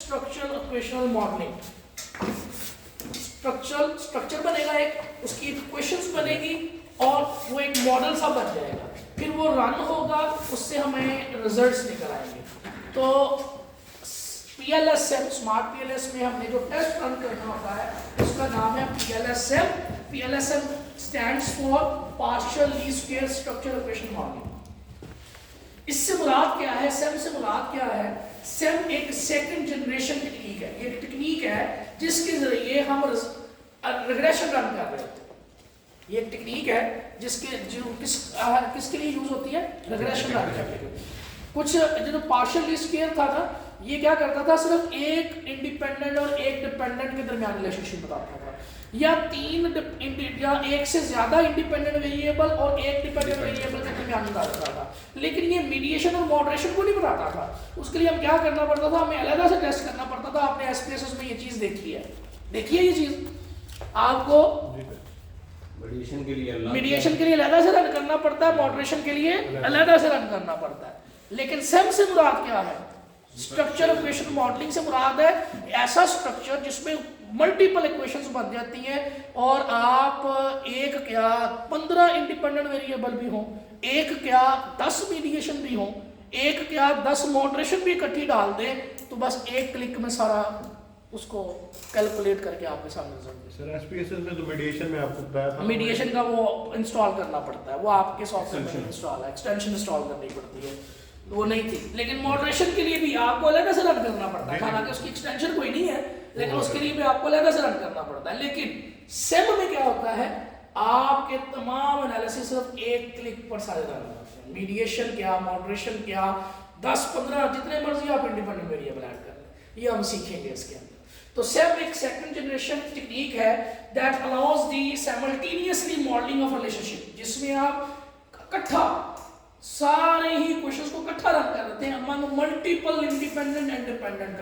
Structural equational modelling. Structure बनेगा, एक उसकी इक्वेशंस बनेगी और वो एक मॉडल सा बन जाएगा, फिर वो रन होगा, उससे हमें रिजल्ट्स निकल आएंगे। तो PLSM स्मार्ट PLS में हमने जो टेस्ट रन करना होता है उसका नाम है PLSM। PLSM stands for partial least square structural equation modelling. इससे मुराद क्या है, सेम से मुराद क्या है? सेम एक सेकंड जनरेशन टेक्निक है। ये टेक्निक है जिसके जरिए हम रिग्रेशन रन कर रहे होते हैं। ये एक टेक्निक है किसके लिए यूज होती है? रिग्रेशन रन करने के लिए। कुछ जो पार्शियल लीस्ट स्क्वायर था ये क्या करता था, सिर्फ एक इंडिपेंडेंट और एक डिपेंडेंट के दरमियान रिलेशनशिप बताता था, या या एक से ज्यादा इंडिपेंडेंट वेरिएबल और एक डिपेंडेंट वेरिएबल के दरमियान बताता था। लेकिन ये मीडिएशन और मॉडरेशन को नहीं बताता था। उसके लिए हम क्या करना पड़ता था, हमें अलग से टेस्ट करना पड़ता था। आपने SPSS में ये चीज देखी है ये चीज आपको मीडिएशन के लिए अलग से रन करना पड़ता है, मॉडरेशन के लिए अलग से रन करना पड़ता है। लेकिन सेम से मुराद क्या है? स्ट्रक्चर इक्वेशन मॉडलिंग से मुराद है ऐसा स्ट्रक्चर जिसमें मल्टीपल इक्वेशंस बन जाती हैं और आप एक क्या 15 इंडिपेंडेंट वेरिएबल भी हो, एक क्या 10 मीडिएशन भी हो, एक क्या 10 मॉडरेशन भी इकट्ठी डाल दें, तो बस एक क्लिक में सारा उसको कैलकुलेट करके आपके सामने रिजल्ट। सर SPSS में तो मीडिएशन में आपको बताया था, मीडिएशन का वो इंस्टॉल करना पड़ता है, वो आपके सॉफ्टवेयर में इंस्टॉल है, एक्सटेंशन इंस्टॉल करनी पड़ती है, वो नहीं थी। लेकिन मॉडरेशन के लिए भी आपको अलग से रन करना पड़ता है, हालांकि उसकी एक्सटेंशन कोई नहीं है, लेकिन उसके लिए भी आपको अलग से रन करना पड़ता है। लेकिन सेम में क्या होता है, आपके तमाम एनालिसिस सिर्फ एक क्लिक पर सारे रन होते हैं। मीडिएशन क्या, मॉडरेशन क्या, 10-15 जितने मर्जी आप इंडिपेंडेंट वेरिएबल ऐड कर लें, ये हम सीखेंगे इसके अंदर। तो सेम एक सेकंड जनरेशन टेक्निक है that allows the simultaneously modelling of relationship, जिसमें आप इकट्ठा सारे ही क्वेश्चंस को इकट्ठा रन कर देते हैं among multiple independent and dependent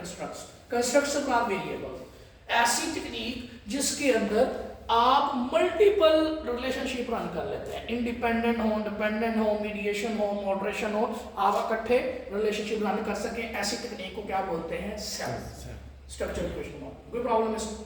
constructs of variable. ऐसी टेक्निक जिसके अंदर आप मल्टीपल रिलेशनशिप रन कर लेते हैं, इंडिपेंडेंट हो, डिपेंडेंट हो, मीडिएशन हो, मॉडरेशन हो, आप इकट्ठे रिलेशनशिप रन कर सकें, ऐसी टेक्निक को क्या बोलते हैं? Structure equation model. कोई प्रॉब्लम है इसमें?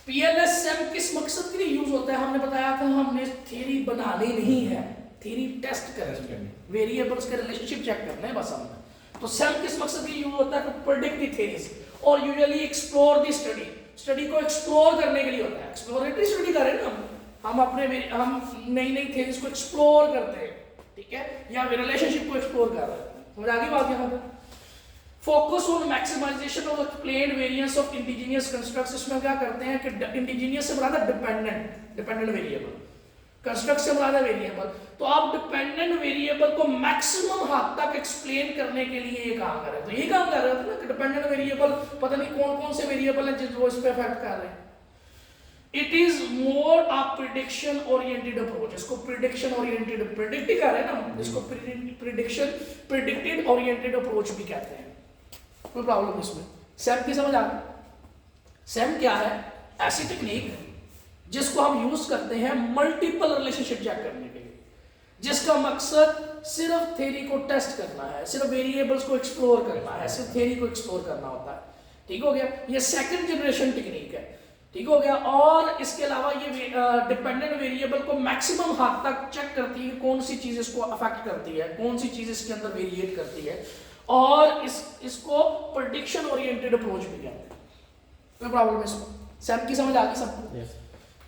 PLSM किस मकसद के लिए यूज होता है? हमने बताया था हमने थ्योरी बनानी नहीं है, थ्योरी टेस्ट करनी है, वेरिएबल्स के रिलेशनशिप चेक करना है बस हमने। तो SEM किस मकसद के लिए यूज होता है? टू प्रेडिक्ट द थ्योरीज और यूजुअली एक्सप्लोर द स्टडी को एक्सप्लोर करने के लिए होता है। एक्सप्लोरेटरी स्टडी कर रहे हैं ना हम नई थ्योरीज को एक्सप्लोर करते हैं, ठीक है, या रिलेशनशिप को एक्सप्लोर कर रहे हैं। समझ आ गई बात यहाँ पे? Focus on maximisation of explained variance of indigenous constructs. इसमें क्या करते हैं कि इंडिजीनियस से मुराद है डिपेंडेंट वेरिएबल, कंस्ट्रक्ट से मुराद है वेरिएबल। तो आप डिपेंडेंट वेरिएबल को मैक्सिमम हद तक एक्सप्लेन करने के लिए ये काम कर रहे हैं। तो ये काम कर रहे थे ना कि डिपेंडेंट वेरिएबल पता नहीं कौन कौन से वेरिएबल हैं जो इस पे इफेक्ट कर रहे हैं। It is more a prediction oriented approach. इसको प्रिडिक्शन ओरिएंटेड प्रिडिक्ट ही कर रहे हैं ना, इसको प्रिडिक्टेड ओरिएंटेड अप्रोच भी कहते हैं। कोई प्रॉब्लम इसमें? सेम की समझ आ गई? सेम क्या है? ऐसी टेक्निक जिसको हम यूज करते हैं मल्टीपल रिलेशनशिप चेक करने के लिए, जिसका मकसद सिर्फ थ्योरी को टेस्ट करना है, सिर्फ वेरिएबल्स को एक्सप्लोर करना है, सिर्फ थ्योरी को एक्सप्लोर करना होता है। ठीक हो गया? ये सेकंड जनरेशन टेक्निक है। ठीक हो गया? और इसके अलावा ये डिपेंडेंट वेरिएबल को मैक्सिमम हद तक चेक करती है, कौन सी चीज इसको अफेक्ट करती है, कौन सी चीज इसके अंदर वेरिएट करती है, और इसको प्रेडिक्शन ओरिएंटेड अप्रोच भी कहते हैं। कोई प्रॉब्लम है इसमें? सैम की समझ आ गई सबको? yes.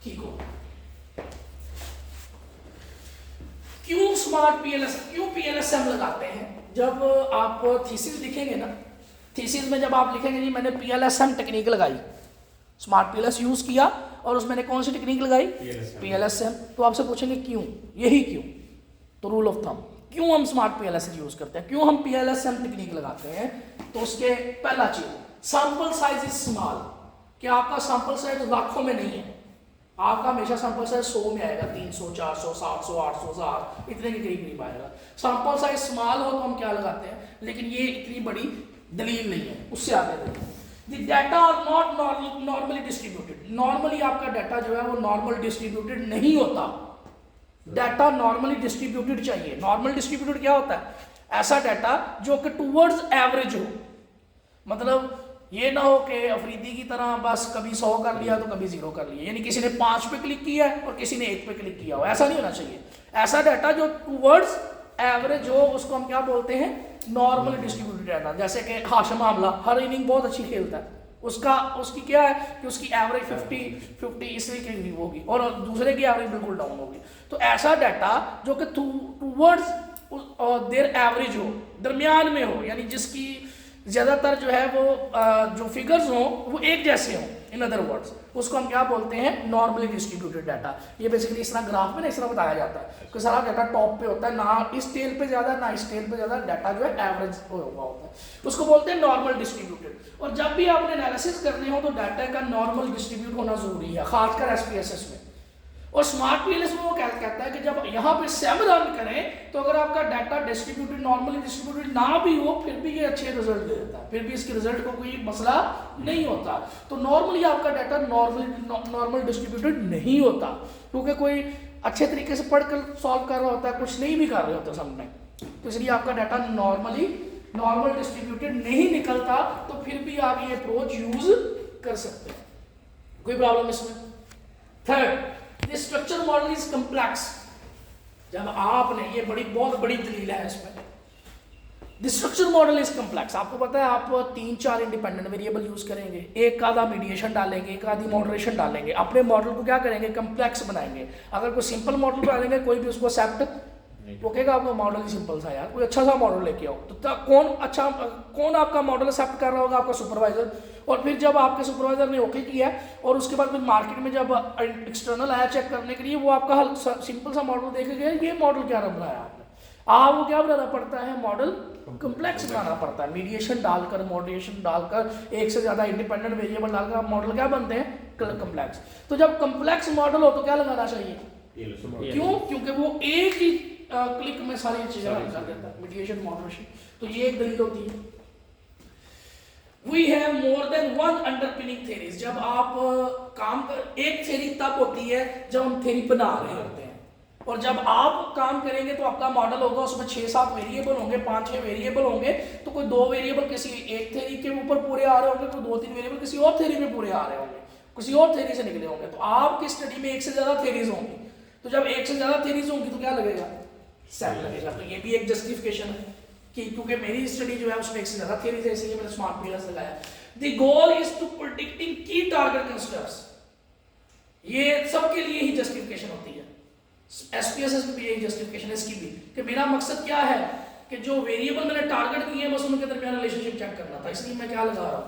ठीक हो। क्यों स्मार्ट PLSM लगाते हैं? जब आप थीसिस लिखेंगे ना, थीसिस में जब आप लिखेंगे जी मैंने PLSM टेक्निक लगाई, स्मार्ट PLS यूज किया और उसमें कौन सी टेक्निक लगाई? PLSM। तो आपसे पूछेंगे क्यों, यही क्यों? तो रूल ऑफ थंब, क्यों हम स्मार्ट PLS यूज करते हैं, क्यों हम PLSM टेक्निक लगाते हैं? तो उसके पहला चीज, सैंपल साइज इज स्मॉल। कि आपका सैंपल साइज लाखों में नहीं है, आपका हमेशा सैंपल साइज 100 में आएगा, 300, 400, 700, 800, 1000 इतने के करीब आएगा। सैंपल साइज स्मॉल हो तो हम क्या लगाते हैं, लेकिन ये इतनी बड़ी दलील नहीं है। उससे आगे देखिए, the data are not normally distributed. Normally आपका डाटा जो है वो नॉर्मल डिस्ट्रीब्यूटेड नहीं होता, डाटा नॉर्मली डिस्ट्रीब्यूटेड चाहिए। नॉर्मल डिस्ट्रीब्यूटेड क्या होता है? ऐसा डाटा जो कि टूवर्ड्स एवरेज हो, मतलब ये ना हो कि अफरीदी की तरह बस कभी 100 कर लिया तो कभी 0 कर लिया, यानी किसी ने 5 पे क्लिक किया है और किसी ने 1 पे क्लिक किया हो, ऐसा नहीं होना चाहिए। ऐसा डाटा जो टूवर्ड्स एवरेज हो उसको हम क्या बोलते हैं, नॉर्मल डिस्ट्रीब्यूटेड डाटा। जैसे कि हाशिम आमला हर इनिंग बहुत अच्छी खेलता है, उसकी क्या है कि उसकी एवरेज 50 इससे करीब होगी और दूसरे की एवरेज बिल्कुल डाउन होगी। तो ऐसा डाटा जो कि टूवर्ड्स देयर एवरेज हो, दरमियान में हो, यानी जिसकी ज़्यादातर जो है वो जो फिगर्स हों वो एक जैसे हों, इन अदर वर्ड्स, उसको हम क्या बोलते हैं, नॉर्मली डिस्ट्रीब्यूटेड डाटा। ये बेसिकली इस तरह ग्राफ में ना इस तरह बताया जाता है कि सारा डाटा टॉप पे होता है, ना इस टेल पे ज़्यादा ना इस टेल पे ज़्यादा, डाटा जो है एवरेज हुआ होता है, उसको बोलते हैं नॉर्मल डिस्ट्रीब्यूटेड। और जब भी आपने एनालिसिस करने हो तो डाटा का नॉर्मल डिस्ट्रीब्यूट होना ज़रूरी है, खासकर SPSS में। और स्मार्ट PLS में वो कहता है कि जब यहाँ पे सेम रन करें तो अगर आपका डाटा डिस्ट्रीब्यूटेड नॉर्मली डिस्ट्रीब्यूटेड ना भी हो फिर भी ये अच्छे रिजल्ट दे देता है, फिर भी इसके रिजल्ट को कोई मसला नहीं होता। तो नॉर्मली आपका डाटा नॉर्मल डिस्ट्रीब्यूटेड नहीं होता, क्योंकि कोई अच्छे तरीके से पढ़कर सॉल्व कर रहा होता है, कुछ नहीं भी कर रहे होते समझ, तो इसलिए आपका डाटा नॉर्मल डिस्ट्रीब्यूटेड नहीं निकलता, तो फिर भी आप ये अप्रोच यूज कर सकते हैं, कोई प्रॉब्लम इसमें। Third, The structure model is complex। जब आपने ये बहुत बड़ी दलील है इसमें, The structure model is complex। आपको पता है आप 3-4 इंडिपेंडेंट वेरिएबल यूज करेंगे, एक आधा मीडिएशन डालेंगे, एक आधी मॉडरेशन डालेंगे, अपने मॉडल को क्या करेंगे, कम्प्लेक्स बनाएंगे। अगर कोई सिंपल मॉडल डालेंगे कोई भी उसको एक्सेप्ट वो कहेगा आपका मॉडल ही सिंपल सा यार, कोई अच्छा सा मॉडल लेके आओ, तो कौन आपका मॉडल एक्सेप्ट कर रहा होगा, आपका सुपरवाइजर। और फिर जब आपके सुपरवाइजर ने ओके किया और उसके बाद फिर मार्केट में जब एक्सटर्नल आया चेक करने के लिए, वो आपका सिंपल सा मॉडल देख गया, ये मॉडल क्या बनाया आपने, वो क्या बनाना पड़ता है, मॉडल कम्प्लेक्स बनाना पड़ता है, मीडिएशन डालकर, मॉडरेशन डालकर, एक से ज़्यादा इंडिपेंडेंट वेरिएबल डालकर मॉडल क्या बनते हैं, कम्प्लेक्स। तो जब कम्प्लेक्स मॉडल हो तो क्या लगाना चाहिए, क्यों, क्योंकि वो एक ही क्लिक में सारी चीजें रन कर देता है, मीडिएशन, मॉडरेशन। तो ये एक दलील होती है। We have more than one underpinning theories। जब आप काम कर, एक थ्योरी तब होती है जब हम थ्योरी बना रहे होते हैं, और जब आप काम करेंगे तो आपका मॉडल होगा, उसमें 6-7 वेरिएबल होंगे, 5-6 वेरिएबल होंगे, तो कोई 2 वेरिएबल किसी एक थ्योरी के ऊपर पूरे आ रहे होंगे, कोई 2-3 वेरिएबल किसी और थ्योरी में पूरे आ रहे होंगे, किसी और थ्योरी से निकले होंगे। तो आपकी स्टडी में एक से ज्यादा थ्योरीज होंगी, तो जब एक से ज्यादा थ्योरीज होंगी तो क्या लगेगा, सेम लगेगा। तो ये भी एक जस्टिफिकेशन है कि क्योंकि मेरी स्टडी जो है उसमें एक से ज्यादा थ्योरीज है, इसलिए मैंने स्मार्ट PLS लगाया। The goal is to predicting key target constructs। ये सबके लिए ही जस्टिफिकेशन होती है, SPSS में भी यही जस्टिफिकेशन है इसकी भी, कि मेरा मकसद क्या है कि जो वेरिएबल मैंने टारगेट किए हैं बस उनके दरमियान रिलेशनशिप चेक करना था, इसलिए मैं क्या लगा रहा हूँ,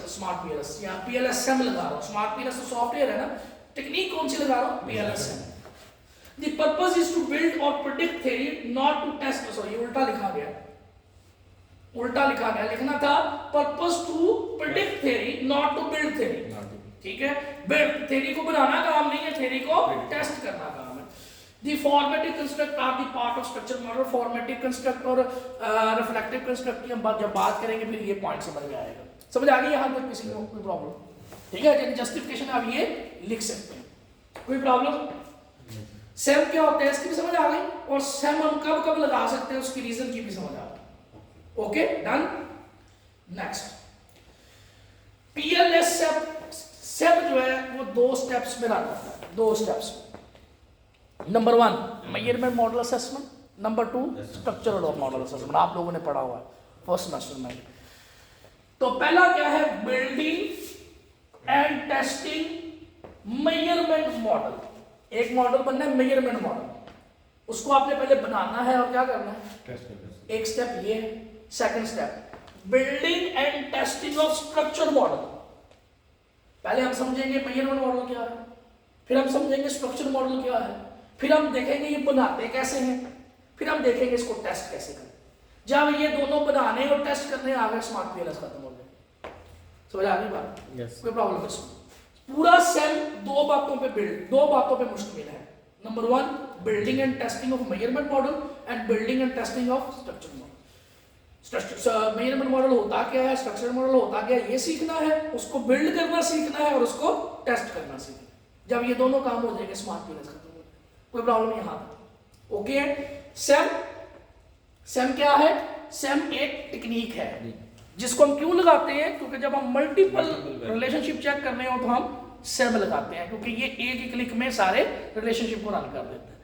स्मार्ट PLS या PLSM लगा रहा हूँ। स्मार्ट PLS तो सॉफ्टवेयर है ना, टेक्निक कौन सी लगा रहा हूँ, PLSM। The purpose is to build or predict theory, not to test। Sorry, उल्टा लिखा गया, लिखना था purpose to predict theory, not to build theory. ठीक है, बिल्ड थ्योरी को बनाना काम नहीं है, थ्योरी को टेस्ट करना काम है। The formative construct are the part of structure model. Formative construct और रिफ्लेक्टिव कंस्ट्रक्ट की हम जब बात करेंगे फिर ये पॉइंट समझ में आएगा। समझ आ गई यहाँ तक किसी को कोई प्रॉब्लम? ठीक है, जस्टिफिकेशन आप ये लिख सकते हैं, कोई प्रॉब्लम? सेम क्या होता है इसकी भी समझ आ गई, और सेम हम कब कब लगा सकते हैं उसकी रीजन की भी समझ आ गई। Okay, done. नेक्स्ट, PLS सेप जो है वो 2 स्टेप्स में रन होता है, 2 steps. Number 1 measurement model assessment, number 2 structural of model assessment. आप लोगों ने पढ़ा हुआ है फर्स्ट सेमेस्टर में। तो पहला क्या है, building and testing measurement model. एक मॉडल बनना है मेजरमेंट मॉडल, उसको आपने पहले बनाना है और क्या करना है, एक स्टेप ये है। Second step building and testing of structure model. पहले हम समझेंगे मेजरमेंट मॉडल क्या है, फिर हम समझेंगे स्ट्रक्चर मॉडल क्या है, फिर हम देखेंगे ये बनाते कैसे हैं, फिर हम देखेंगे इसको टेस्ट कैसे करें। जब ये दोनों बनाने और टेस्ट करने आ गए, स्मार्ट PLS खत्म हो गए। समझ आ गई बात? कोई प्रॉब्लम इसमें? पूरा सेल 2 बातों पे मुश्तमिल है। Number 1 building and testing of measurement model and building and testing of structure model. Measurement model होता क्या है, स्ट्रक्चर मॉडल होता क्या है, ये सीखना है, उसको बिल्ड करना सीखना है और उसको टेस्ट करना सीखना है। जब ये दोनों काम हो जाएंगे स्मार्ट PLS खत्म हो जाएगा। कोई प्रॉब्लम यहाँ? ओके, सेम क्या है? सेम एक टेक्निक है जिसको हम क्यों लगाते हैं? क्योंकि जब हम मल्टीपल रिलेशनशिप चेक करने हो तो हम सेम लगाते हैं, क्योंकि ये एक ही क्लिक में सारे रिलेशनशिप को रन कर देते हैं।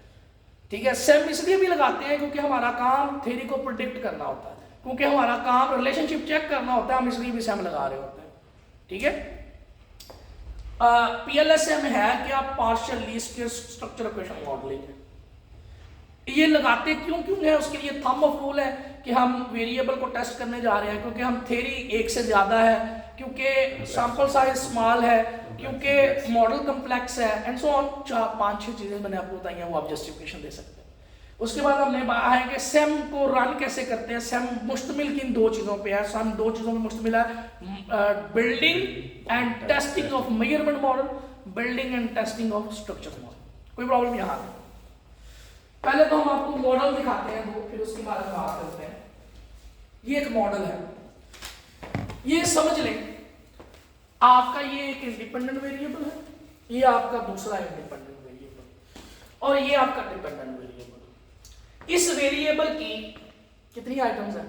ठीक है, सेम इसलिए भी लगाते हैं क्योंकि हमारा काम थ्योरी को प्रिडिक्ट करना होता है, क्योंकि हमारा काम रिलेशनशिप चेक करना होता है, हम इसलिए भी सेम लगा रहे होते हैं। ठीक है, पीएलएसएम है क्या? Partial least square structure equation modelling है। ये लगाते क्यों है? उसके लिए थंब ऑफ रूल है कि हम वेरिएबल को टेस्ट करने जा रहे हैं, क्योंकि हम थ्योरी एक से ज्यादा है, क्योंकि सैंपल साइज स्मॉल है, क्योंकि मॉडल कम्प्लेक्स है, एंड सो ऑन। 4-5-6 चीजें मैंने आपको बताई हैं, वो आप जस्टिफिकेशन दे सकते हैं। उसके बाद हमने कहा है कि सेम को रन कैसे करते हैं। सेम मुश्तमिल किन 2 चीजों पे है? सेम 2 चीजों में मुश्तमिल है, building and testing of measurement model, building and testing of structure model. कोई प्रॉब्लम यहाँ नहीं। पहले तो हम आपको मॉडल दिखाते हैं 2, फिर उसके बारे में बात करते हैं। ये एक मॉडल है, ये समझ लें आपका ये एक इंडिपेंडेंट वेरिएबल है, ये आपका दूसरा इंडिपेंडेंट वेरिएबल, और ये आपका डिपेंडेंट वेरिएबल। इस वेरिएबल की कितनी आइटम्स हैं?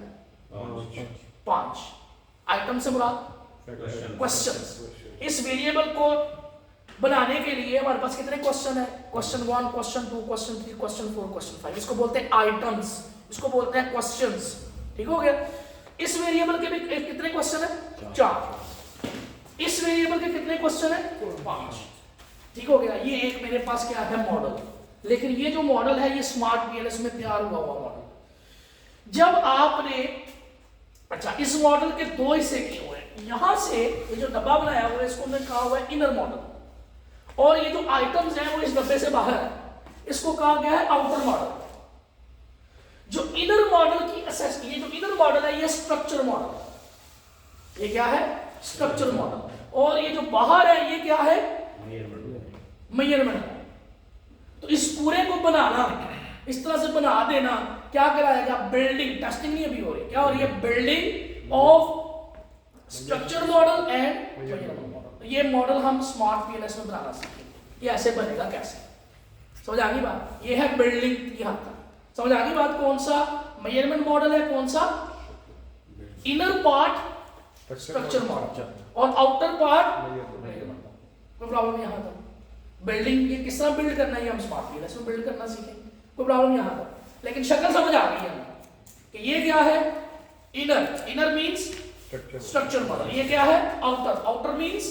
5 आइटम से मुराद क्वेश्चन। इस वेरिएबल को बनाने के लिए हमारे पास कितने क्वेश्चन है? Question 1, question 2, question 3, question 4, question 5। इसको बोलते हैं आइटम्स, इसको बोलते हैं क्वेश्चंस। ठीक हो गया? इस वेरिएबल के भी कितने क्वेश्चन है? 4। इस वेरिएबल के कितने क्वेश्चन है? 5। ठीक हो गया? ये एक मेरे पास क्या है? मॉडल। लेकिन ये जो मॉडल है ये स्मार्ट पीएलएस में तैयार हुआ मॉडल। जब आपने इस मॉडल के 2 हिस्से किए हुए हैं, यहां से ये जो डब्बा बनाया हुआ है इसको हमने कहा हुआ है इनर मॉडल, और ये जो आइटम्स हैं वो इस डब्बे से बाहर है, इसको कहा गया है आउटर मॉडल। जो इनर मॉडल की असेस, ये जो इनर मॉडल है ये स्ट्रक्चर मॉडल। ये क्या है? Structure model. और ये जो बाहर है ये क्या है? मेजरमेंट। तो इस पूरे को बनाना, इस तरह से बना देना, क्या कराएगा? बिल्डिंग, टेस्टिंग नहीं अभी हो रही, क्या हो रही है? Building of structure model and measurement model. ये मॉडल हम स्मार्ट पीएलएस में बनाना सीखेंगे। ये ऐसे बनेगा कैसे? समझ आ गई बात? ये है बिल्डिंग की हद तक। समझ आ गई बात? कौन सा मेजरमेंट मॉडल है, कौन सा? इनर पार्ट स्ट्रक्चर मॉडल और आउटर पार्ट मेजरमेंट मॉडल। कोई प्रॉब्लम यहां तक? बिल्डिंग ये किस तरह बिल्ड करना है, हम स्मार्ट पीएलएस में बिल्ड करना सीखेंगे। कोई प्रॉब्लम यहां तक? लेकिन शक्ल समझ आ गई है कि ये क्या है? Inner means structure model. ये क्या है? आउटर मींस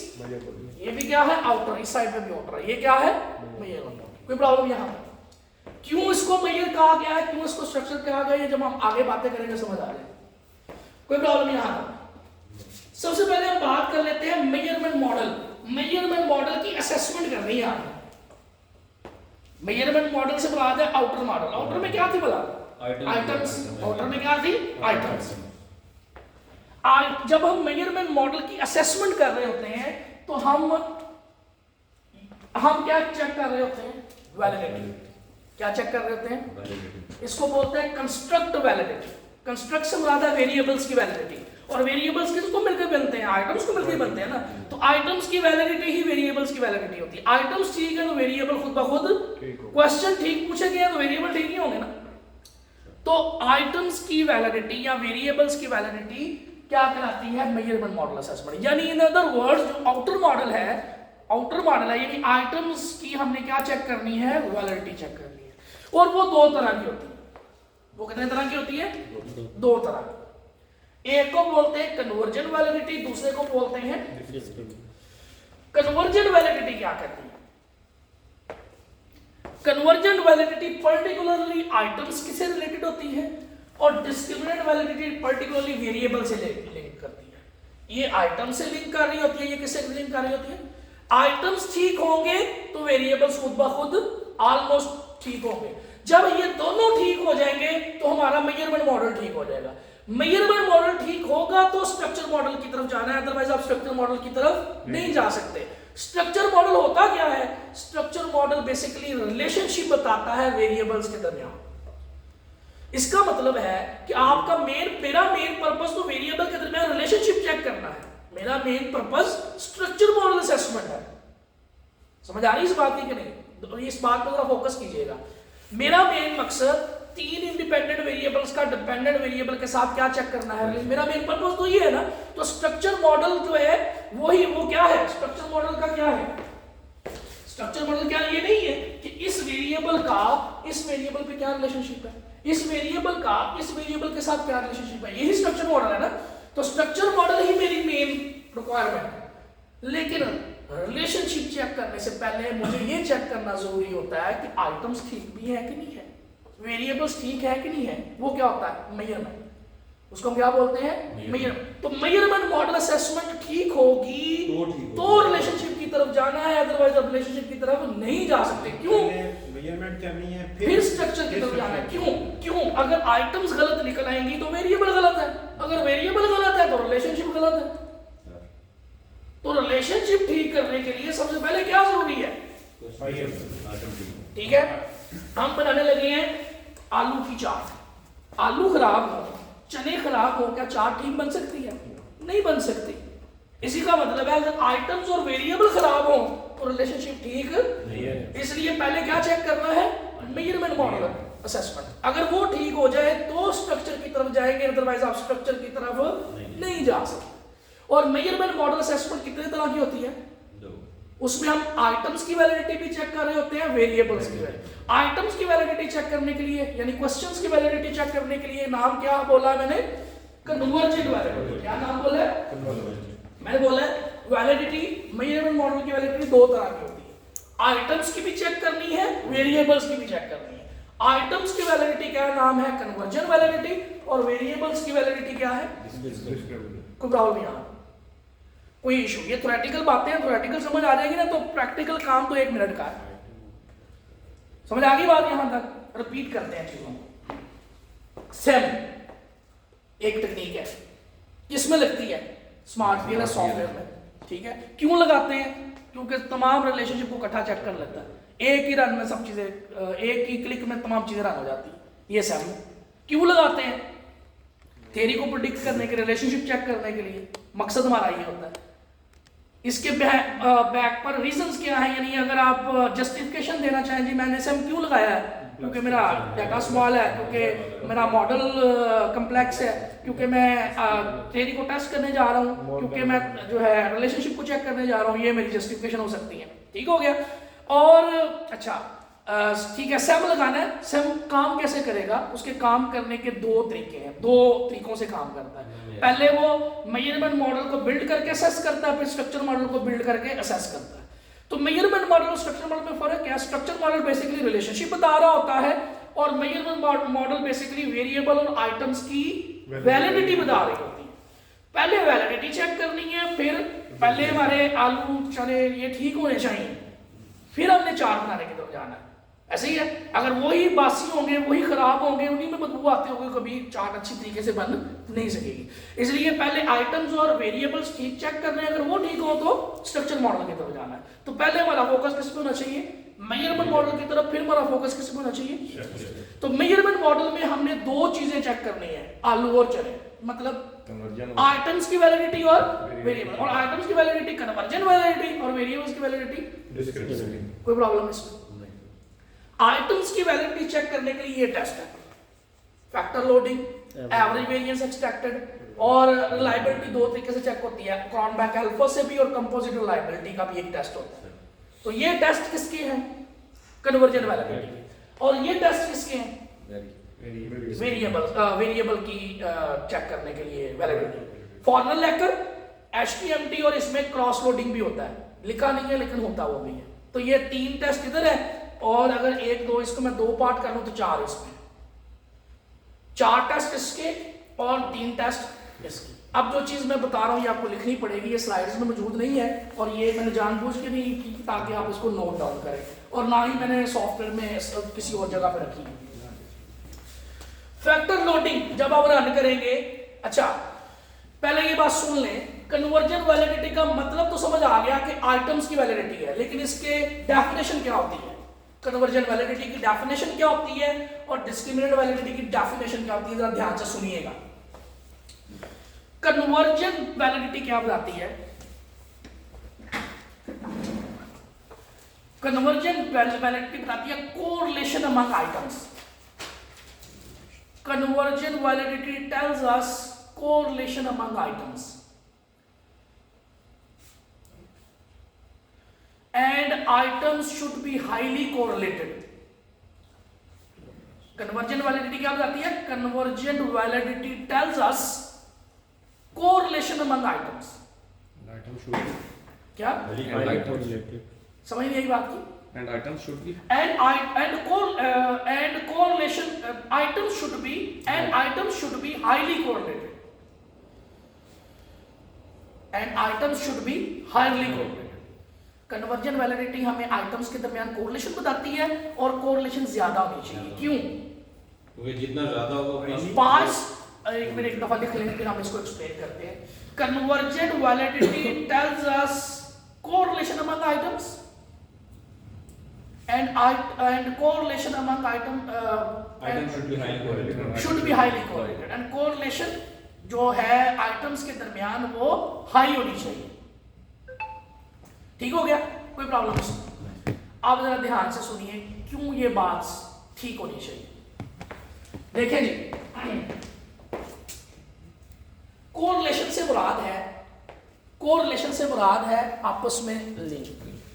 ये भी क्या है? आउटर। इस साइड पे भी आउटर है। ये क्या है? मेजरमेंट। कोई प्रॉब्लम यहां पर? क्यों इसको मेजर कहा गया है, क्यों इसको स्ट्रक्चर कहा गया है, जब हम आगे बातें करेंगे समझ आ जाएगा। कोई प्रॉब्लम यहां पर? सबसे पहले हम बात कर लेते हैं मेजरमेंट मॉडल। मेजरमेंट मॉडल की असेसमेंट करनी है आपने। मेजरमेंट मॉडल से मुराद है आउटर मॉडल। आउटर में क्या थी बोला? आइटम्स। आउटर में क्या थी? आइटम्स। जब हम मेजरमेंट मॉडल की असेसमेंट कर रहे होते हैं तो हम क्या चेक कर रहे होते हैं? वैलिडिटी। क्या चेक कर रहे होते हैं? इसको बोलते हैं कंस्ट्रक्ट वैलिडिटी। कंस्ट्रक्ट से मुराद है वेरिएबल्स की वैलिडिटी, और वेरिएबल्स किसको मिलकर बनते हैं? आइटम्स को मिलकर बनते हैं ना। तो आइटम्स की वैलिडिटी ही वेरिएबल्स की वैलिडिटी होती है। आइटम्स ठीक है तो वेरिएबल खुद ब खुद, क्वेश्चन ठीक पूछे गए तो वेरिएबल ठीक ही होंगे ना। तो आइटम्स की वैलिडिटी या वेरिएबल्स की वैलिडिटी क्या कहलाती है? Measurement model assessment. यानी इन अदर वर्ड्स जो आउटर मॉडल है यानी आइटम्स की हमने क्या चेक करनी है? वैलिडिटी चेक करनी है। और वो 2 तरह की होती है। वो कितने तरह की होती है? 2 तरह। एक को बोलते हैं कन्वर्जन वैलिडिटी, दूसरे को बोलते हैं कन्वर्जन वैलिडिटी। क्या कहती है? कन्वर्जन वैलिडिटी पर्टिकुलरली आइटम्स से रिलेटेड होती है, और डिस्क्रिमिनेंट वैलिडिटी पर्टिकुलरली वेरिएबल से लिंक करती है। ये आइटम से लिंक कर रही होती है, ये किससे लिंक कर रही होती है? आइटम्स ठीक होंगे तो वेरिएबल्स खुद ब खुद ऑलमोस्ट ठीक होंगे। जब ये दोनों ठीक हो जाएंगे तो हमारा मेजरमेंट मॉडल ठीक हो जाएगा। मेजरमेंट मॉडल ठीक होगा तो स्ट्रक्चर मॉडल की तरफ जाना है, अदरवाइज आप स्ट्रक्चर मॉडल की तरफ नहीं जा सकते। स्ट्रक्चर मॉडल होता क्या है? स्ट्रक्चर मॉडल बेसिकली रिलेशनशिप बताता है वेरिएबल्स के दरमियान। इसका मतलब है कि आपका मेरा मेन पर्पस तो वेरिएबल के दरमियान रिलेशनशिप चेक करना है। मेरा main purpose structure model assessment है। समझ आ रही है इस बात की कि नहीं? तो इस बात पर थोड़ा फोकस कीजिएगा। मेरा मेन मकसद तीन इंडिपेंडेंट वेरिएबल्स का डिपेंडेंट वेरिएबल के साथ क्या चेक करना है, मेरा मेन पर्पस तो ये है ना। तो स्ट्रक्चर मॉडल जो है वो क्या है, स्ट्रक्चर मॉडल का क्या है, स्ट्रक्चर मॉडल क्या ये नहीं है कि इस वेरिएबल का इस वेरिएबल पे क्या रिलेशनशिप है, इस वेरिएबल का इस वेरिएबल के साथ क्या रिलेशनशिप है, यही स्ट्रक्चर मॉडल है ना। तो स्ट्रक्चर मॉडल ही मेरी मेन रिक्वायरमेंट है। लेकिन रिलेशनशिप चेक करने से पहले मुझे ये चेक करना जरूरी होता है कि आइटम्स ठीक भी है कि नहीं है, वेरिएबल्स ठीक है कि नहीं है। वो क्या होता है, मेजरमेंट, उसको हम क्या बोलते हैं, मेजरमेंट। तो मेजरमेंट मॉडल असेसमेंट ठीक होगी तो रिलेशनशिप की तरफ जाना है, अदरवाइज रिलेशनशिप की तरफ नहीं जा सकते। क्यों, मेजरमेंट करनी है फिर स्ट्रक्चर की तरफ जाना है। क्यों, अगर आइटम्स गलत निकल आएंगी तो वेरिएबल गलत है, अगर वेरिएबल गलत है तो रिलेशनशिप गलत है। तो रिलेशनशिप ठीक करने के लिए सबसे पहले क्या जरूरी है, ठीक है। हम बनाने लगे हैं आलू की चाट, आलू खराब हो, चने खराब हो, क्या चाट ठीक बन सकती है, नहीं बन सकती। इसी का मतलब है अगर आइटम्स और वेरिएबल खराब हो तो रिलेशनशिप ठीक नहीं है। इसलिए पहले क्या चेक करना है, मेजरमेंट मॉडल असेसमेंट। अगर वो ठीक हो जाए तो स्ट्रक्चर की तरफ जाएंगे, अदरवाइज आप स्ट्रक्चर की तरफ नहीं जा सकते। और मेजरमेंट मॉडल असेसमेंट कितने तरह की होती है, उसमें हम आइटम्स की वैलिडिटी भी चेक कर रहे होते हैं, वेरिएबल्स की वैलिडिटी। आइटम्स की वैलिडिटी चेक करने के लिए यानी क्वेश्चंस की वैलिडिटी चेक करने के लिए नाम क्या बोला मैंने, कन्वर्जेंट वैलिडिटी। क्या नाम बोला है, मैंने बोला है वैलिडिटी, मेजरमेंट मॉडल की वैलिडिटी दो तरह की होती है, आइटम्स की भी चेक करनी है, वेरिएबल्स की भी चेक करनी है। आइटम्स की वैलिडिटी क्या नाम है, कन्वर्जन वैलिडिटी, और वेरिएबल्स की वैलिडिटी क्या है, कोई प्रॉब्लम यहाँ, कोई इशू। ये थ्योरेटिकल बातें हैं, थ्योरेटिकल समझ आ जाएगी ना तो प्रैक्टिकल काम तो 1 मिनट का है। समझ आ गई बात, यहां तक रिपीट करते हैं चीजों को। सेम एक टेक्निक है, किसमें लगती है, स्मार्ट पीएलएस सॉफ्टवेयर में, ठीक है। क्यों लगाते हैं, क्योंकि तमाम रिलेशनशिप को इकट्ठा चेक कर लेता है, एक ही रन में सब चीजें, एक ही क्लिक में तमाम चीजें रन हो जाती है। ये सेम क्यों लगाते हैं, थ्योरी को प्रेडिक्ट करने के, रिलेशनशिप चेक करने के लिए, मकसद हमारा ये होता है। इसके बैक पर रीजंस क्या है, यानी अगर आप जस्टिफिकेशन देना चाहें, जी मैंने सेम क्यों लगाया है, क्योंकि मेरा डाटा स्मॉल है, क्योंकि मेरा मॉडल कम्प्लेक्स है, क्योंकि मैं थ्योरी को टेस्ट करने जा रहा हूँ, क्योंकि मैं जो है रिलेशनशिप को चेक करने जा रहा हूँ, ये मेरी जस्टिफिकेशन हो सकती है। ठीक हो गया। और अच्छा ठीक है, सेम लगाना है। सेम काम कैसे करेगा, उसके काम करने के 2 तरीके हैं, 2 तरीकों से काम करता है। पहले वो मेजरमेंट मॉडल को बिल्ड करके असेस करता है, फिर स्ट्रक्चर मॉडल को बिल्ड करके असेस करता है। तो मेजरमेंट मॉडल और स्ट्रक्चर मॉडल में फर्क क्या है, स्ट्रक्चर मॉडल बेसिकली रिलेशनशिप बता रहा होता है और मेजरमेंट मॉडल बेसिकली वेरिएबल और आइटम्स की वैलिडिटी बता रही होती है। पहले वैलिडिटी चेक करनी है, फिर पहले हमारे आलू चने ये ठीक होने चाहिए, फिर हमने चार्ट बनाने की तरफ जाना है। ऐसे ही है, अगर वही बासी होंगे, वही खराब होंगे, उन्हीं में बदबू आते होंगे, कभी चार्ट अच्छी तरीके से बन नहीं सकेगी। इसलिए पहले आइटम्स और वेरिएबल्स ठीक चेक करने हैं, अगर वो ठीक हो तो स्ट्रक्चर मॉडल की तरफ जाना है। तो पहले हमारा फोकस किस पे होना चाहिए, मेजरमेंट मॉडल की तरफ, फिर हमारा फोकस किस पे होना चाहिए। तो मेजरमेंट मॉडल में हमने 2 चीजें चेक करनी है, आलू और चने, मतलब आइटम्स की वैलिडिटी और वेरिएबल, और आइटम्स की वैलिडिटी कन्वर्जन वैलिडिटी और वेरिएबल्स की वैलिडिटी। कोई प्रॉब्लम इसमें, आइटम्स की वैलिडिटी चेक करने के लिए ये टेस्ट है, factor loading, average variance extracted, और रिलायबिलिटी 2 तरीके से चेक होती है, क्रॉनबैक अल्फा से भी और कंपोजिट रिलायबिलिटी का भी एक टेस्ट होता है। तो ये टेस्ट किसके हैं, कन्वर्जन वैलिडिटी। और ये टेस्ट किसके हैं, वेरिएबल की चेक करने के लिए वैलिडिटी। फॉर्मल लेकर एचटीएमटी, और इसमें क्रॉस लोडिंग भी होता है, लिखा नहीं है लेकिन होता वो भी है। तो ये 3 टेस्ट इधर है, और अगर 1 2 इसको मैं 2 पार्ट कर लूं तो 4 इसमें, 4 टेस्ट इसके और 3 टेस्ट इसके। अब जो चीज मैं बता रहा हूं ये आपको लिखनी पड़ेगी, ये स्लाइड्स में मौजूद नहीं है, और ये मैंने जानबूझ के नहीं की ताकि आप इसको नोट डाउन करें, और ना ही मैंने सॉफ्टवेयर में किसी और जगह पर रखी है। फैक्टर लोडिंग जब आप रन करेंगे, अच्छा पहले ये बात सुन लें, कन्वर्जन वैलिडिटी का मतलब तो समझ आ गया कि आइटम्स की वैलिडिटी है, लेकिन इसके डेफिनेशन क्या होती है, कन्वर्जन वैलिडिटी की डेफिनेशन क्या होती है और डिस्क्रिमिनेंट वैलिडिटी की डेफिनेशन क्या होती है, जरा ध्यान से सुनिएगा। कन्वर्जन वैलिडिटी क्या बताती है, कन्वर्जन वैलिडिटी बताती है correlation among items. convergent validity tells us correlation among items, and items should be highly correlated. Convergent validity क्या बताती है? Convergent validity tells us correlation among items. Item should क्या समझ नहीं आई बात की? And items should be and correlation items should be highly correlated, and items should be highly correlated. Conversion validity हमें items के दरमियान कोरिलेशन बताती है और कोरिलेशन ज्यादा होनी चाहिए। क्यों? क्योंकि जितना ज्यादा होगा पांच एक मिनट एक दफा लिख लेंगे फिर हम इसको एक्सप्लेन करते हैं। Convergent validity tells us correlation among items and correlation among item should be highly correlated, and correlation जो है आइटम्स के दरमियान वो हाई होनी चाहिए। ठीक हो गया? कोई प्रॉब्लम नहीं। आप जरा ध्यान से सुनिए क्यों ये बात ठीक होनी चाहिए। देखें जी, कोरिलेशन से मुराद है आपस में लिंक।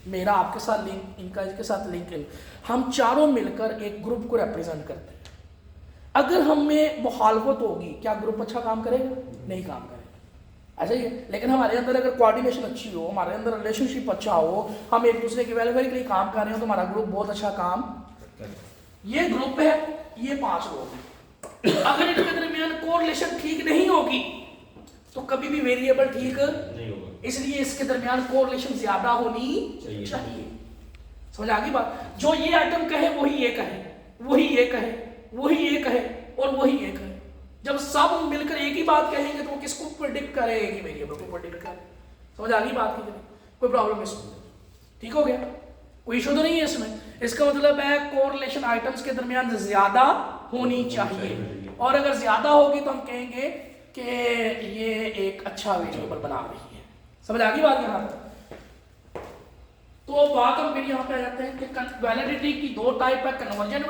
मेरा आपके साथ लिंक, इनका इसके साथ लिंक, हम चारों मिलकर एक ग्रुप को रिप्रेजेंट करते हैं। अगर हम में मुखालफत होगी क्या ग्रुप अच्छा काम करेगा? नहीं काम करेगा। ऐसा ही है। लेकिन हमारे अंदर अगर कोऑर्डिनेशन अच्छी हो, हमारे अंदर रिलेशनशिप अच्छा हो, हम एक दूसरे की वेलफेयर के लिए काम कर रहे हो, तो हमारा ग्रुप बहुत अच्छा काम। ये ग्रुप है, ये 5 लोग हैं। अगर इनके दरमियान कोरिलेशन ठीक नहीं होगी तो कभी भी वेरिएबल ठीक नहीं होगा। इसलिए इसके दरमियान कोरिलेशन ज्यादा होनी चाहिए। समझ आ गई बात? जो ये आइटम कहे वही ये कहे, वही ये कहे, वही ये कहे और वही ये कहे। जब सब मिलकर एक ही बात कहेंगे तो वो किसको प्रेडिक्ट करेगी? वेरिएबल को प्रेडिक्ट करे। समझ आ गई बात की? कोई प्रॉब्लम इसमें? ठीक हो गया? कोई इशू तो नहीं है इसमें। इसका मतलब है कोरिलेशन आइटम्स के दरमियान ज्यादा होनी चाहिए, और अगर ज्यादा होगी तो हम कहेंगे कि ये एक अच्छा वेरिएबल बना रही है। समझ आ गई बात यहाँ पर? तो बात हम फिर यहाँ पे आ जाते हैं कि वैलिडिटी की 2 टाइप है। कन्वर्जन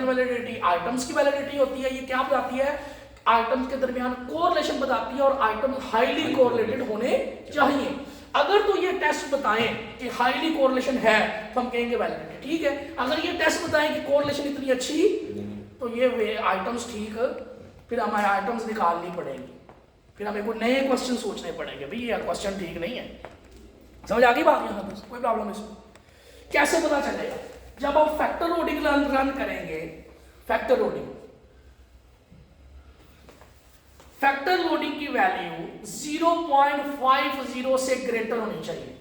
वैलिडिटी आइटम्स की वैलिडिटी होती है। ये क्या बताती है? आइटम्स के दरमियान कोरिलेशन बताती है और आइटम हाईली कोरिलेटेड होने चाहिए। अगर तो ये टेस्ट बताएं कि हाईली कोरिलेशन है तो हम कहेंगे वैलिडिटी ठीक है। अगर ये टेस्ट बताएं कि कोरिलेशन इतनी अच्छी तो ये आइटम्स ठीक, फिर हमें आइटम्स निकालनी पड़ेंगी, फिर हमें कोई नए क्वेश्चन सोचने पड़ेंगे। भाई ये क्वेश्चन ठीक नहीं है। समझ आ गई बात यहाँ पर? कोई प्रॉब्लम इसमें? कैसे पता चलेगा? जब आप फैक्टर लोडिंग रन करेंगे, फैक्टर लोडिंग की वैल्यू 0.50 से ग्रेटर होनी चाहिए।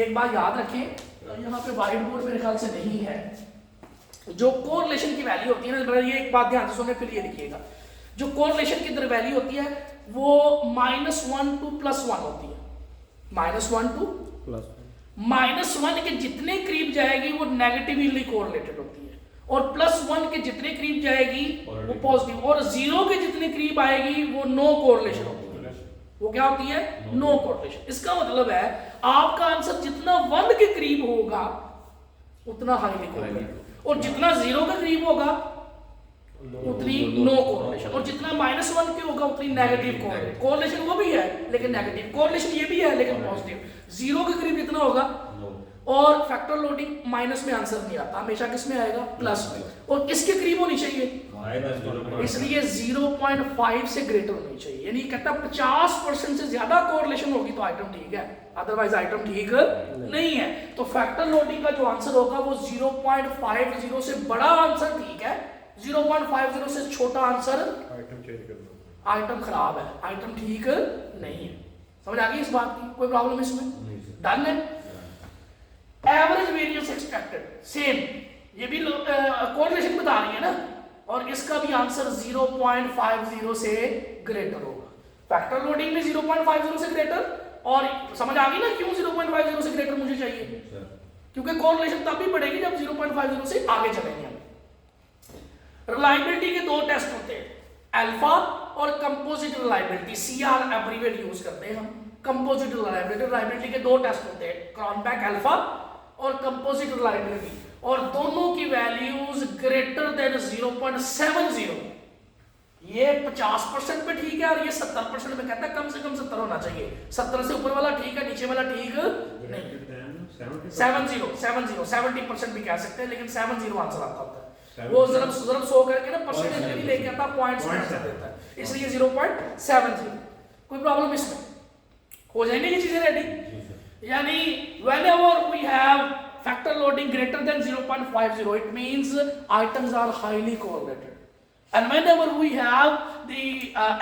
एक बात याद रखें, यहाँ पे व्हाइट बोर्ड मेरे ख्याल से नहीं है। जो कोरिलेशन की वैल्यू होती है ना, ये एक बात ध्यान से सुने फिर ये लिखिएगा। जो कोरिलेशन की वैल्यू होती है वो -1 to +1 होती है। -1 to -1 के जितने करीब जाएगी वो नेगेटिवली कोरिलेटेड होती है, और +1 के जितने करीब जाएगी वो पॉजिटिव, और 0 के जितने करीब आएगी वो नो कोरिलेशन होती है। वो क्या होती है? No correlation. इसका मतलब है आपका आंसर जितना 1 के करीब होगा उतना हाईली कोरिलेटेड, और जितना 0 के करीब होगा उतनी नो कोरिलेशन, और जितना -1 के होगा उतनी नेगेटिव कोरिलेशन। कोरिलेशन वो भी है लेकिन नेगेटिव, कोरिलेशन ये भी है लेकिन पॉजिटिव। 0 के करीब जितना होगा, और फैक्टर लोडिंग माइनस में आंसर नहीं आता, हमेशा किस में आएगा? प्लस में। और किसके करीब होनी चाहिए? इसलिए 0.5 से ग्रेटर होनी चाहिए। यानी कहता 50% से ज्यादा कोरिलेशन होगी तो आइटम ठीक है, अदरवाइज आइटम ठीक नहीं है। तो फैक्टर लोडिंग का जो आंसर होगा वो 0.50 से बड़ा आंसर ठीक है, 0.50 से छोटा आंसर आइटम खराब है, आइटम ठीक नहीं है। समझ आ गई इस बात की? कोई प्रॉब्लम इसमें? डन है। एवरेज वेरिएंस एक्सपेक्टेड सेम, ये भी कोरिलेशन बता रही है ना, और इसका भी आंसर 0.50 से ग्रेटर होगा। फैक्टर लोडिंग में 0.50 से ग्रेटर, और समझ आ गई ना क्यों 0.50 से ग्रेटर मुझे चाहिए? क्योंकि कोरिलेशन तब भी बढ़ेगी जब 0.50 से आगे चलेंगे हम। रिलायबिलिटी के 2 टेस्ट होते हैं, अल्फा और composite reliability. CR abbreviate use करते हैं हम। कंपोजिट रिलायबिलिटी के 2 टेस्ट होते हैं, क्रॉनबैक अल्फा और कंपोजिट रिलायबिलिटी। और दोनों की वैल्यूज ग्रेटर देन 0.70, ये 50% पे ठीक है और ये 70% में कहता है कम से कम 70 होना चाहिए। 70 से ऊपर वाला ठीक है, नीचे वाला ठीक नहीं। 70% भी कह सकते हैं, लेकिन 70 आंसर आता होता है। वो जरा 100 करके ना परसेंटेज में नहीं लेके आता, पॉइंट्स में कर देता है, इसलिए 0.70। कोई प्रॉब्लम इसमें? हो जाएंगे ये चीजें रेडी। यानी whenever we have factor loading greater than 0.50, it means items are highly correlated. And whenever we have the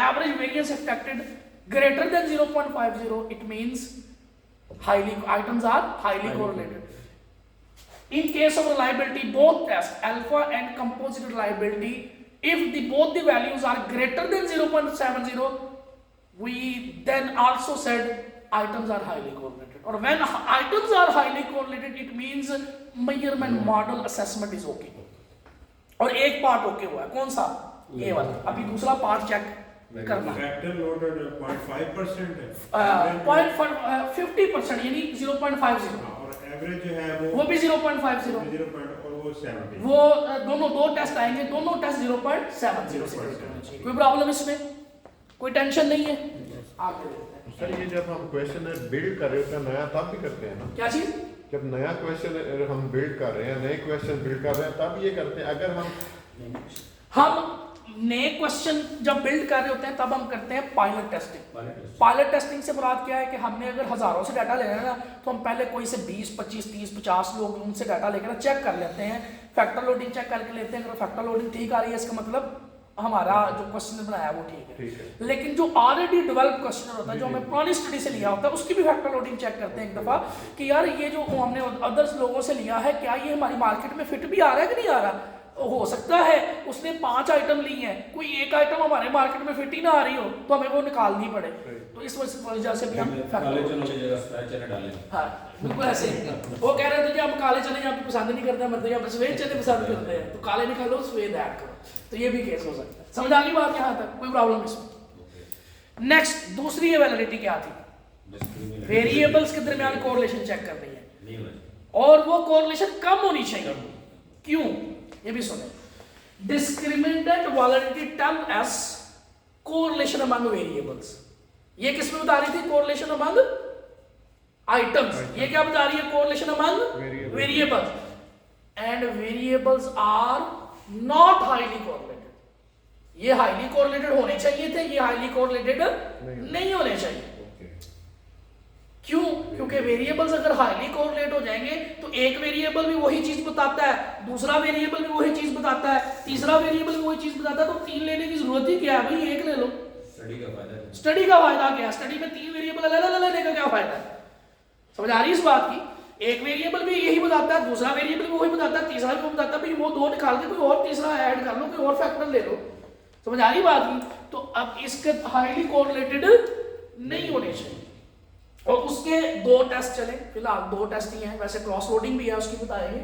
average variance expected greater than 0.50, it means items are highly correlated. In case of reliability, both tests, alpha and composite reliability, if both the values are greater than 0.70, we then also said items are highly correlated. Or when items are highly correlated, it means measurement model assessment is okay. और एक part okay हुआ है, कौन सा? ये वाला। अभी दूसरा पार्ट चेक करना। फैक्टर लोडेड 0.5% है, 50% यानी 0.50, और एवरेज जो है वो भी 0.50, 0. और वो 70. वो दोनों दो टेस्ट आएंगे, दोनों टेस्ट 0.70 से होने चाहिए। कोई प्रॉब्लम इसमें? कोई टेंशन नहीं है। आगे देखते हैं। सर ये जब हम क्वेश्चन बिल्ड कर रहे होते हैं नया, तब भी करते हैं ना? क्या चीज? जब नया क्वेश्चन हम बिल्ड कर रहे हैं, नए क्वेश्चन बिल्ड कर रहे हैं, तब ये करते हैं। अगर हम नए क्वेश्चन जब बिल्ड कर रहे होते हैं तब हम करते हैं पायलट टेस्टिंग। पायलट टेस्टिंग से मुराद क्या है कि हमने अगर हजारों से डाटा लेना है ना, तो हम पहले कोई से 20, 25, 30, 50 लोग उनसे डाटा लेकर चेक कर लेते हैं, फैक्टर लोडिंग चेक करके लेते हैं। अगर फैक्टर लोडिंग ठीक आ रही है, इसका मतलब हमारा जो क्वेश्चन बनाया है वो ठीक है। लेकिन जो ऑलरेडी डेवलप क्वेश्चन होता है, जो हमें पुरानी स्टडी से लिया होता है, उसकी भी फैक्टर लोडिंग चेक करते हैं एक दफा कि यार ये जो हमने अदर्स लोगों से लिया है, क्या ये हमारी मार्केट में फिट भी आ रहा है कि नहीं आ रहा। हो सकता है उसने 5 आइटम ली हैं, कोई एक आइटम हमारे मार्केट में फिट ही ना आ रही हो, तो हमें वो निकालनी पड़े। तो इस वजह से भी हम हाँ बिल्कुल ऐसे वो कह रहे थे कि हम काले चने यहाँ पे पसंद नहीं करते, मतलब यहाँ पे सफेद चने पसंद करते हैं, तो काले निकालो सफेद ऐड करो। तो ये भी केस हो सकता है। समझ आ गई बात यहाँ तक? कोई प्रॉब्लम इसमें? नेक्स्ट दूसरी वैलिडिटी क्या थी? वेरिएबल्स के दरमियान कोरिलेशन चेक करनी है, और वो कोरिलेशन कम होनी चाहिए। क्यों? ये भी सुने। Discriminant validity term as correlation among variables. ये किस में बता रही थी? Correlation among items. ये क्या बता रही है? Correlation among variables. And variables are not highly correlated. ये हाईली कोरिलेटेड होने चाहिए थे, ये हाईली कोरिलेटेड नहीं होने चाहिए। क्यों? क्योंकि वेरिएबल्स अगर हाईली कोरिलेट हो जाएंगे तो एक वेरिएबल भी वही चीज बताता है, दूसरा वेरिएबल भी वही चीज बताता है, तीसरा वेरिएबल भी वही चीज बताता है, तो 3 लेने की जरूरत ही क्या है भाई? एक ले लो। स्टडी का फायदा क्या है? स्टडी में 3 वेरिएबल अलग लेने का क्या फायदा है? समझ आ रही है इस बात की? एक वेरिएबल भी यही बताता है, दूसरा वेरिएबल भी वही बताता है, तीसरा भी वो बताता है, भाई वो 2 निकाल के कोई और तीसरा ऐड कर लो, कोई और फैक्टर ले लो। समझ आ रही बात की? तो अब इसके हाईली कोरिलेटेड नहीं होने चाहिए। और उसके 2 टेस्ट चले, फिलहाल 2 टेस्ट ही हैं, वैसे क्रॉस लोडिंग भी है, उसकी बताएंगे।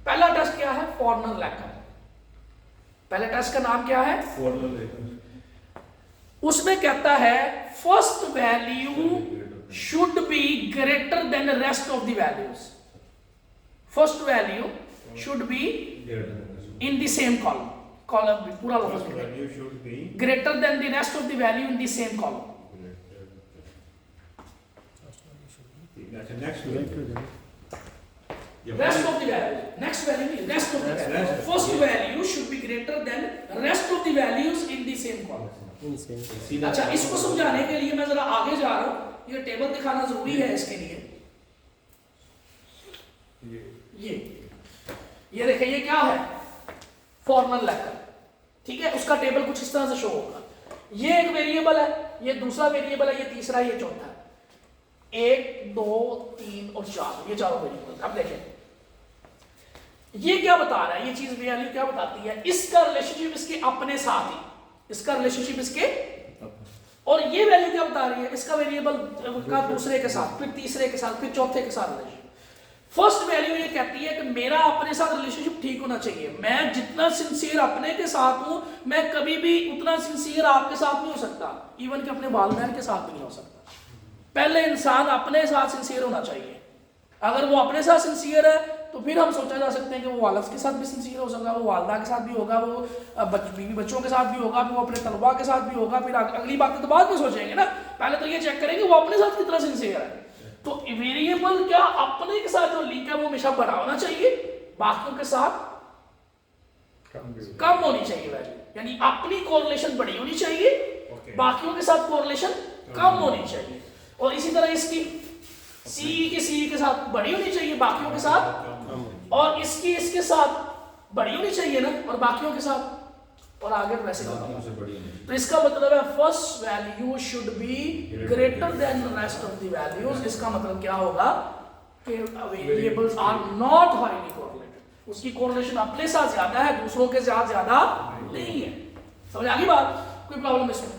पहला टेस्ट क्या है? Former lacquer. पहले टेस्ट का नाम क्या है? उसमें कहता है first value should be greater then rest of the values. First value should be in the same column. Column पूरा लफ्ज greater than the rest of the value in the same column. Next rest of the value, next value नहीं, rest of the value. First value should be greater than rest of the values in the same column. अच्छा, इसको समझाने के लिए मैं जरा आगे जा रहा हूँ। ये टेबल दिखाना जरूरी है इसके लिए। ये देखिए, ये क्या है? Formal lacquer. ठीक है, उसका टेबल कुछ इस तरह से शो होगा। ये एक वेरिएबल है, ये दूसरा वेरिएबल है, ये तीसरा, ये चौथा है। 1, 2, 3 और 4, ये चारों वेरिएबल। अब देखें ये क्या बता रहा है, ये चीज वैल्यू क्या बताती है? इसका रिलेशनशिप इसके अपने साथ ही, इसका रिलेशनशिप इसके, और ये वैल्यू क्या बता रही है? इसका वेरिएबल का दूसरे के साथ, फिर तीसरे के साथ, फिर चौथे के साथ रिलेशनशिप। फर्स्ट वैल्यू ये कहती है कि मेरा अपने साथ रिलेशनशिप ठीक होना चाहिए। मैं जितना सिंसियर अपने के साथ हूं, मैं कभी भी उतना सिंसियर आपके साथ नहीं हो सकता, इवन कि अपने वालिदैन के साथ भी नहीं हो सकता। पहले इंसान अपने साथ सिंसियर होना चाहिए। अगर वो अपने साथ सिंसियर है तो फिर हम सोचा जा सकते हैं कि वो वालिद के साथ भी सिंसियर हो सकता है, वो वालदा के साथ भी होगा, वो बीवी बच्चों के साथ भी होगा, वो अपने तलबा के साथ भी होगा। फिर अगली बातें तो बाद में सोचेंगे ना, पहले तो ये चेक करेंगे वो अपने साथ कितना सिंसियर है। तो वेरिएबल क्या अपने के साथ जो लिंक है वो हमेशा बड़ा होना चाहिए, बाकियों के साथ कम होनी चाहिए वैल्यू, यानी अपनी कोरिलेशन बड़ी होनी चाहिए, बाकियों के साथ कोरिलेशन कम होनी चाहिए। और इसी तरह इसकी सी के साथ बड़ी होनी चाहिए, बाकियों के साथ, और इसकी इसके साथ बड़ी होनी चाहिए ना, और बाकियों के साथ, और आगे वैसे तो इसका मतलब है first value should be greater than the rest of the values. इसका मतलब क्या होगा कि variables are not highly correlated, उसकी कोरिलेशन अपने साथ ज्यादा है, दूसरों के साथ ज्यादा नहीं है। समझ आ गई बात? कोई प्रॉब्लम इसमें?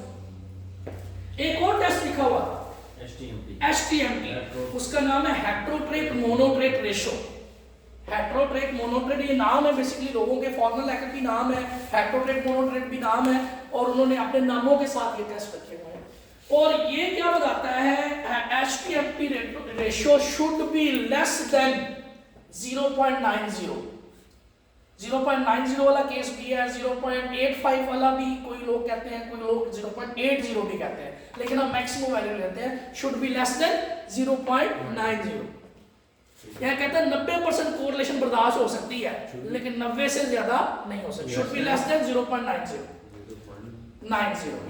एक और टेस्ट लिखा हुआ था HTMT, उसका नाम है हेट्रोट्रेट मोनोट्रेट रेशो। हेट्रोट्रेट मोनोट्रेट ये नाम है बेसिकली लोगों के, फॉर्मल लेटर भी नाम है, हेट्रोट्रेट मोनोट्रेट भी नाम है, और उन्होंने अपने नामों के साथ ये टेस्ट रखे हुए हैं। और ये क्या बताता है, HTMT ratio should be less than 0.90। 0.90 वाला केस भी है, 0.85 वाला भी कोई लोग कहते हैं, कोई लोग 0.80 भी कहते हैं, लेकिन हम मैक्सिमम वैल्यू लेते हैं, शुड बी लेस देन 0.90। यह कहते हैं 90% कोरिलेशन बर्दाश्त हो सकती है, लेकिन 90 से ज्यादा नहीं हो सकती। शुड बी लेस देन 0.90,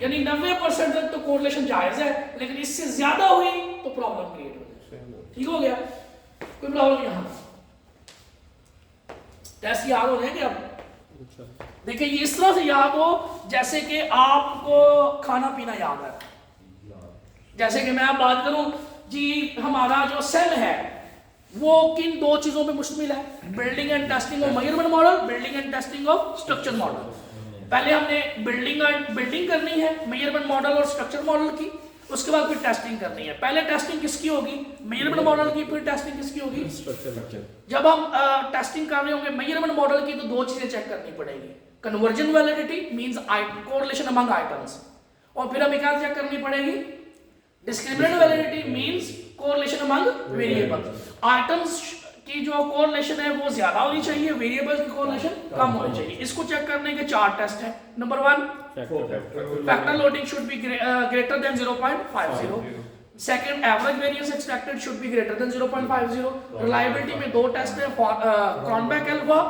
यानी 90% तक तो कोरिलेशन जायज है, लेकिन इससे ज्यादा हुई तो प्रॉब्लम क्रिएट हो जाए। ठीक हो गया? कोई प्रॉब्लम यहाँ? टेस्ट याद हो जाएंगे अब? देखिए ये इस तरह से याद हो जैसे कि आपको खाना पीना याद है। जैसे कि मैं आप बात करूं जी, हमारा जो सेल है वो किन दो चीजों पे मुश्तमिल है, building and testing of measurement model, building and testing of structure model. पहले हमने बिल्डिंग करनी है मेजरमेंट मॉडल और स्ट्रक्चर मॉडल की, उसके बाद फिर टेस्टिंग करनी है। पहले टेस्टिंग किसकी होगी? मेजरमेंट मॉडल की, फिर टेस्टिंग किसकी होगी? स्ट्रक्चर। जब हम टेस्टिंग कर रहे होंगे मेजरमेंट मॉडल की, तो दो चीजें चेक करनी पड़ेगी, conversion validity means correlation among items, और फिर हमें क्या चेक करनी पड़ेगी? Discriminant validity means correlation among variables. Items की जो कोरिलेशन है वो ज्यादा होनी चाहिए, वेरिएबल्स की कोरिलेशन कम होनी चाहिए। इसको चेक करने के 4 टेस्ट हैं। Number 1, factor loading should be greater then 0.50। Second, average variance expected should be greater then 0.50। Reliability में 2 टेस्ट है, कॉर्नबैक अल्फा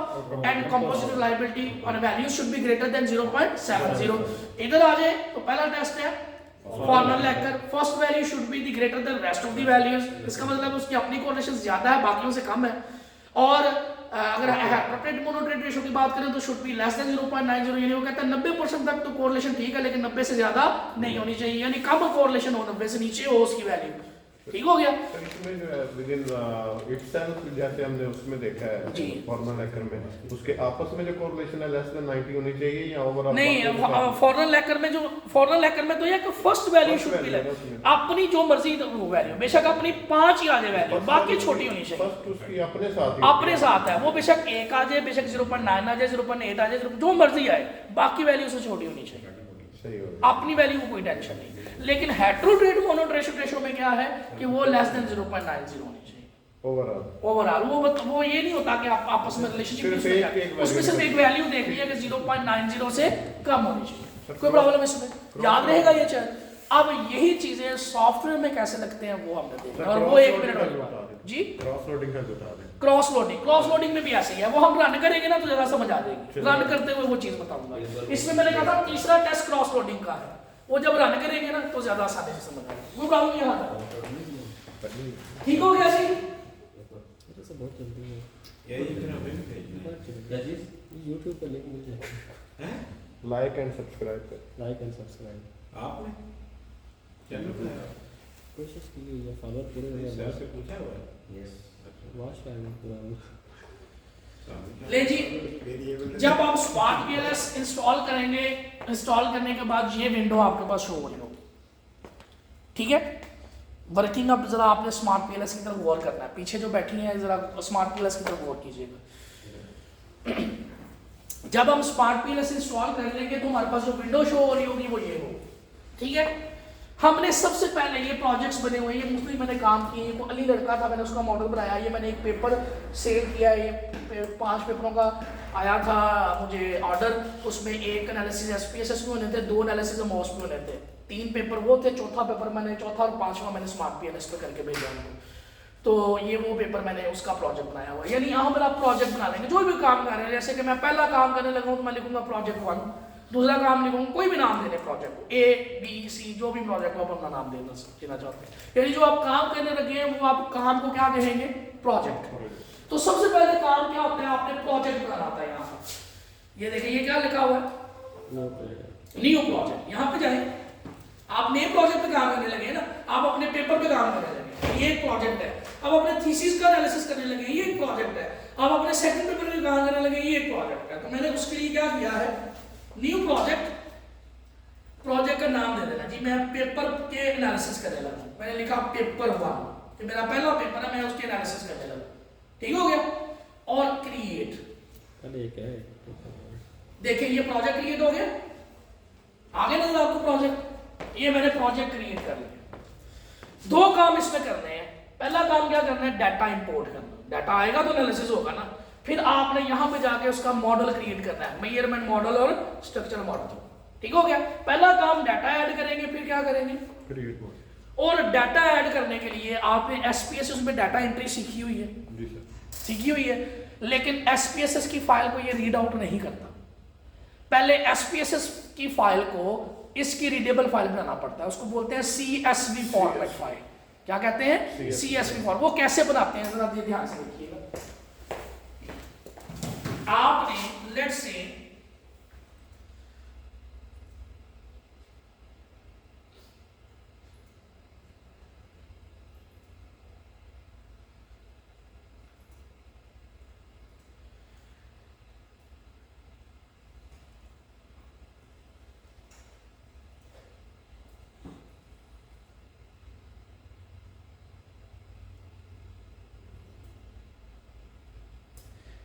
एंड कंपोजिट रिलायबिलिटी, और value should be greater then 0.70। इधर आ जाए तो पहला टेस्ट है फॉर्मल लेकर, first value should be the greater than rest of the values. इसका मतलब उसकी अपनी कोरिलेशन ज्यादा है, बाकियों से कम है। और अगर हेट्रोट्रेट मोनोट्रेट रेशो की बात करें तो शुड बी लेस देन 0.90, यानी वो कहता है 90% तक तो कोरिलेशन ठीक है, लेकिन 90 से ज्यादा नहीं होनी चाहिए, यानी कम कोरिलेशन हो, 90 से नीचे हो उसकी वैल्यू। ठीक हो गया? इसमें जो है विदिन इटसेल्फ जैसे हमने उसमें देखा है फॉर्मल लेकर में, उसके आपस में जो कोरिलेशन है लेस देन 90 होनी चाहिए या ओवरऑल? नहीं, फॉर्मल लेकर में तो ये कि फर्स्ट वैल्यू शुड बी अपनी जो मर्जी वो वैल्यू, बेशक अपनी 5 ही आ जाए वैल्यू, बाकी छोटी होनी चाहिए। फर्स्ट उसकी अपने साथ है, वो बेशक 1 आ जाए, बेशक 0.9 आ जाए, 0.8 आ जाए, जो मर्जी आए, बाकी वैल्यू से छोटी होनी चाहिए। अपनी वैल्यू को कोई टेंशन नहीं। लेकिन हेट्रोट्रेट मोनोट्रेट रेशो में क्या है कि वो लेस देन 0.90 होनी चाहिए ओवरऑल। वो ये नहीं होता कि आप आपस में रिलेशनशिप, उसमें सिर्फ एक वैल्यू देखनी है कि 0.90 से कम होनी चाहिए। कोई प्रॉब्लम इसमें? याद रहेगा ये चीज। अब यही चीजें सॉफ्टवेयर में कैसे लगते हैं वो हमने देखा, और वो 1 मिनट वाली जी, क्रॉस लोडिंग में भी ऐसे ही है, वो हम रन करेंगे ना तो जरा समझ आ जाएगी, रन करते हुए वो चीज बताऊंगा। इसमें मैंने कहा था तीसरा टेस्ट क्रॉस लोडिंग का है, वो जब रन करेंगे ना तो ज्यादा आसानी से समझ आएगा। वो प्रॉब्लम यहाँ था। ठीक हो गया जी? बहुत जल्दी है YouTube पे लिंक मिल जाए, लाइक एंड सब्सक्राइब आपने चैनल पे कोशिश की है, फॉलो पूरे हो गया, से पूछा हुआ है। यस, वॉच टाइम पूरा। ले जी, जब आप स्मार्ट पीएलएस इंस्टॉल करेंगे, इंस्टॉल करने के बाद ये विंडो आपके पास शो हो रही होगी। ठीक है? वर्किंग अब जरा आपने स्मार्ट पीएलएस की तरफ गौर करना है, पीछे जो बैठी हैं जरा स्मार्ट पीएलएस की तरफ गौर कीजिएगा। जब हम स्मार्ट पीएलएस इंस्टॉल कर लेंगे तो हमारे पास जो विंडो शो हो रही होगी वो ये हो। ठीक है? हमने सबसे पहले ये प्रोजेक्ट्स बने हुए हैं, ये मुफ्त मैंने काम किए, वो अली लड़का था, मैंने उसका मॉडल बनाया, ये मैंने एक पेपर सेल किया, ये 5 पेपरों का आया था मुझे ऑर्डर, उसमें एक एनालिसिस SPSS में होने थे, 2 एनालिसिस मॉस में होने थे, 3 पेपर वो थे, चौथा और 5वां मैंने स्मार्ट PLS पे करके भेजा उनको। तो ये वो पेपर मैंने उसका प्रोजेक्ट बनाया हुआ है। यानी यहाँ पर आप प्रोजेक्ट बना लेंगे जो भी काम कर रहे हैं, जैसे कि मैं पहला काम करने लगा हूँ तो मैं लिखूंगा प्रोजेक्ट 1, दूसरा काम लिखूंगा, कोई भी नाम देने प्रोजेक्ट को, ABC जो भी प्रोजेक्ट को आप अपना नाम देना चाहते हैं। यानी जो आप काम करने लगे हैं वो आप काम को क्या कहेंगे, प्रोजेक्ट। तो सबसे पहले काम क्या होता है, आपने प्रोजेक्ट बनाना होता है। यहाँ पर ये देखिए ये क्या लिखा हुआ है, न्यू प्रोजेक्ट। यहाँ पे जाए, आप नए प्रोजेक्ट पे काम करने लगे ना, आप अपने पेपर पे काम करने लगे, ये एक प्रोजेक्ट है। अब अपने थीसिस का एनालिसिस करने लगे, ये एक प्रोजेक्ट है। अब अपने सेकंड पेपर पे काम करने लगे, ये एक प्रोजेक्ट है। तो मैंने उसके लिए क्या किया है, न्यू प्रोजेक्ट का नाम दे देना जी, मैं पेपर के एनालिसिस करने लगा, मैंने लिखा पेपर 1 कि मेरा पहला पेपर है, मैं उसके एनालिसिस करने लगा, ठीक हो गया। और क्रिएट, देखिए ये प्रोजेक्ट क्रिएट हो गया, आगे नजर आपको प्रोजेक्ट, ये मैंने प्रोजेक्ट क्रिएट कर लिया। 2 काम इसमें करने हैं। पहला काम क्या करना है, डाटा इंपोर्ट करना, डाटा आएगा तो एनालिसिस होगा ना, फिर आपने यहां पे जाके उसका मॉडल क्रिएट करना है, मेजरमेंट मॉडल और स्ट्रक्चर मॉडल, ठीक हो गया। पहला काम डाटा ऐड करेंगे, फिर क्या करेंगे, क्रिएट मॉडल। और डाटा ऐड करने के लिए आपने SPSS में डाटा एंट्री सीखी हुई है, जी सर, सीखी हुई है, लेकिन SPSS की फाइल को ये रीड आउट नहीं करता। पहले SPSS की फाइल को इसकी रीडेबल फाइल बनाना पड़ता है, उसको बोलते हैं CSV फॉर्मेट फाइल। क्या कहते हैं, CSV फॉर्मेट। वो कैसे बनाते हैं जरा ध्यान से देखिएगा। आपने लेट्स से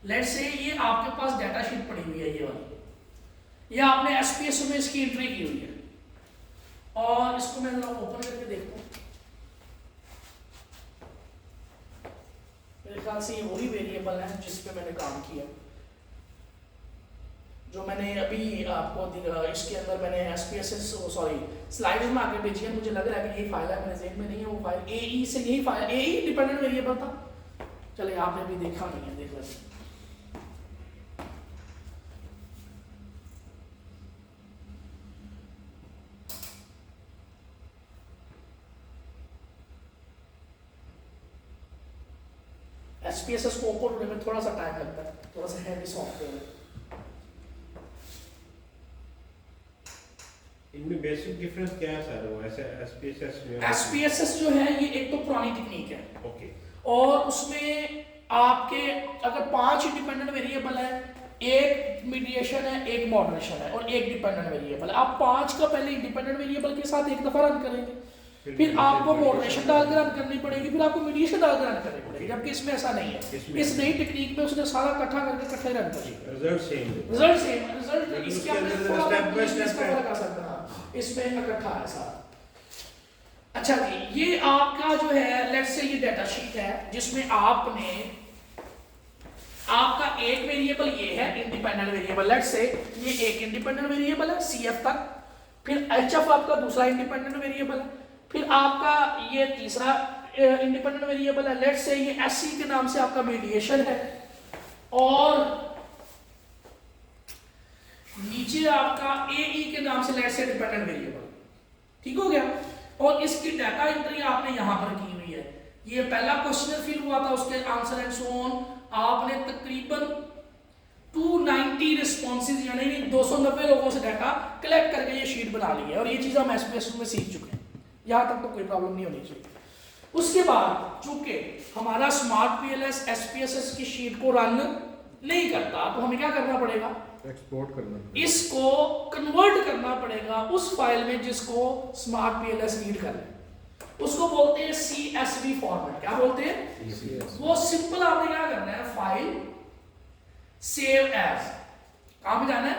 लेट्स से ये आपके पास डाटा शीट पड़ी हुई है, ये वाली, ये आपने SPSS में इसकी एंट्री की हुई है, और इसको मैं जरा ओपन करके देखता हूँ। मेरे ख्याल से ये वही वेरिएबल है जिस पे मैंने काम किया, जो मैंने अभी आपको इसके अंदर मैंने SPSS स्लाइड्स में आके भेजी है। मुझे लग रहा है कि यही फाइल है, मेरे जेहन में नहीं है वो फाइल, AE से यही फाइल, AE डिपेंडेंट वेरिएबल था। चलिए आपने अभी देखा नहीं है, देख लेते हैं। SPSS को ओपन होने में थोड़ा सा टाइम लगता है, थोड़ा सा हैवी सॉफ्टवेयर है। इनमें बेसिक डिफरेंस क्या है सर, वो ऐसे SPSS जो है ये एक तो पुरानी टेक्निक है, ओके, और उसमें आपके अगर 5 इंडिपेंडेंट वेरिएबल है, एक मीडिएशन है, एक मॉडरेशन है और एक डिपेंडेंट वेरिएबल है, आप 5 का पहले इंडिपेंडेंट वेरिएबल के साथ एक दफा रन करेंगे, फिर आपको मॉडरेशन डालकर रन करनी पड़ेगी, फिर आपको मीडिएशन डालकर रन करनी पड़ेगी, जबकि इसमें ऐसा नहीं है। इस नई टेक्निक में उसने सारा इकट्ठा करके इकट्ठे रन कर दिया, रिजल्ट सेम, रिजल्ट इसके अंदर स्टेप बाय स्टेप फर्क आ सकता है, इसमें इकट्ठा है सारा। अच्छा जी, ये आपका जो है लेट्स से ये डाटा शीट है जिसमें आपने आपका एक वेरिएबल ये है इंडिपेंडेंट वेरिएबल, लेट्स से ये एक इंडिपेंडेंट वेरिएबल है CF तक, फिर HF आपका दूसरा इंडिपेंडेंट वेरिएबल है, फिर आपका ये तीसरा इंडिपेंडेंट वेरिएबल है, लेट्स से ये SC के नाम से आपका मीडिएशन है, और नीचे आपका AE के नाम से लेट्स से डिपेंडेंट वेरिएबल, ठीक हो गया। और इसकी डाटा एंट्री आपने यहां पर की हुई है। ये पहला क्वेश्चन फिल हुआ था, उसके आंसर एंड सो ऑन, आपने तकरीबन 290 रिस्पॉन्सेज यानी 290 लोगों से डाटा कलेक्ट करके ये शीट बना ली है, और ये चीज हम SPSS में सीख चुके हैं, यहां तक तो कोई प्रॉब्लम नहीं होनी चाहिए। उसके बाद चूंकि हमारा स्मार्ट PLS SPSS की शीट को रन नहीं करता, तो हमें क्या करना पड़ेगा, एक्सपोर्ट करना, इसको कन्वर्ट करना पड़ेगा उस फाइल में जिसको स्मार्ट PLS रीड कर ले, उसको बोलते हैं CSV फॉर्मेट। क्या बोलते हैं, वो सिंपल आपने क्या करना है, फाइल सेव एज, कहां पे जाना है,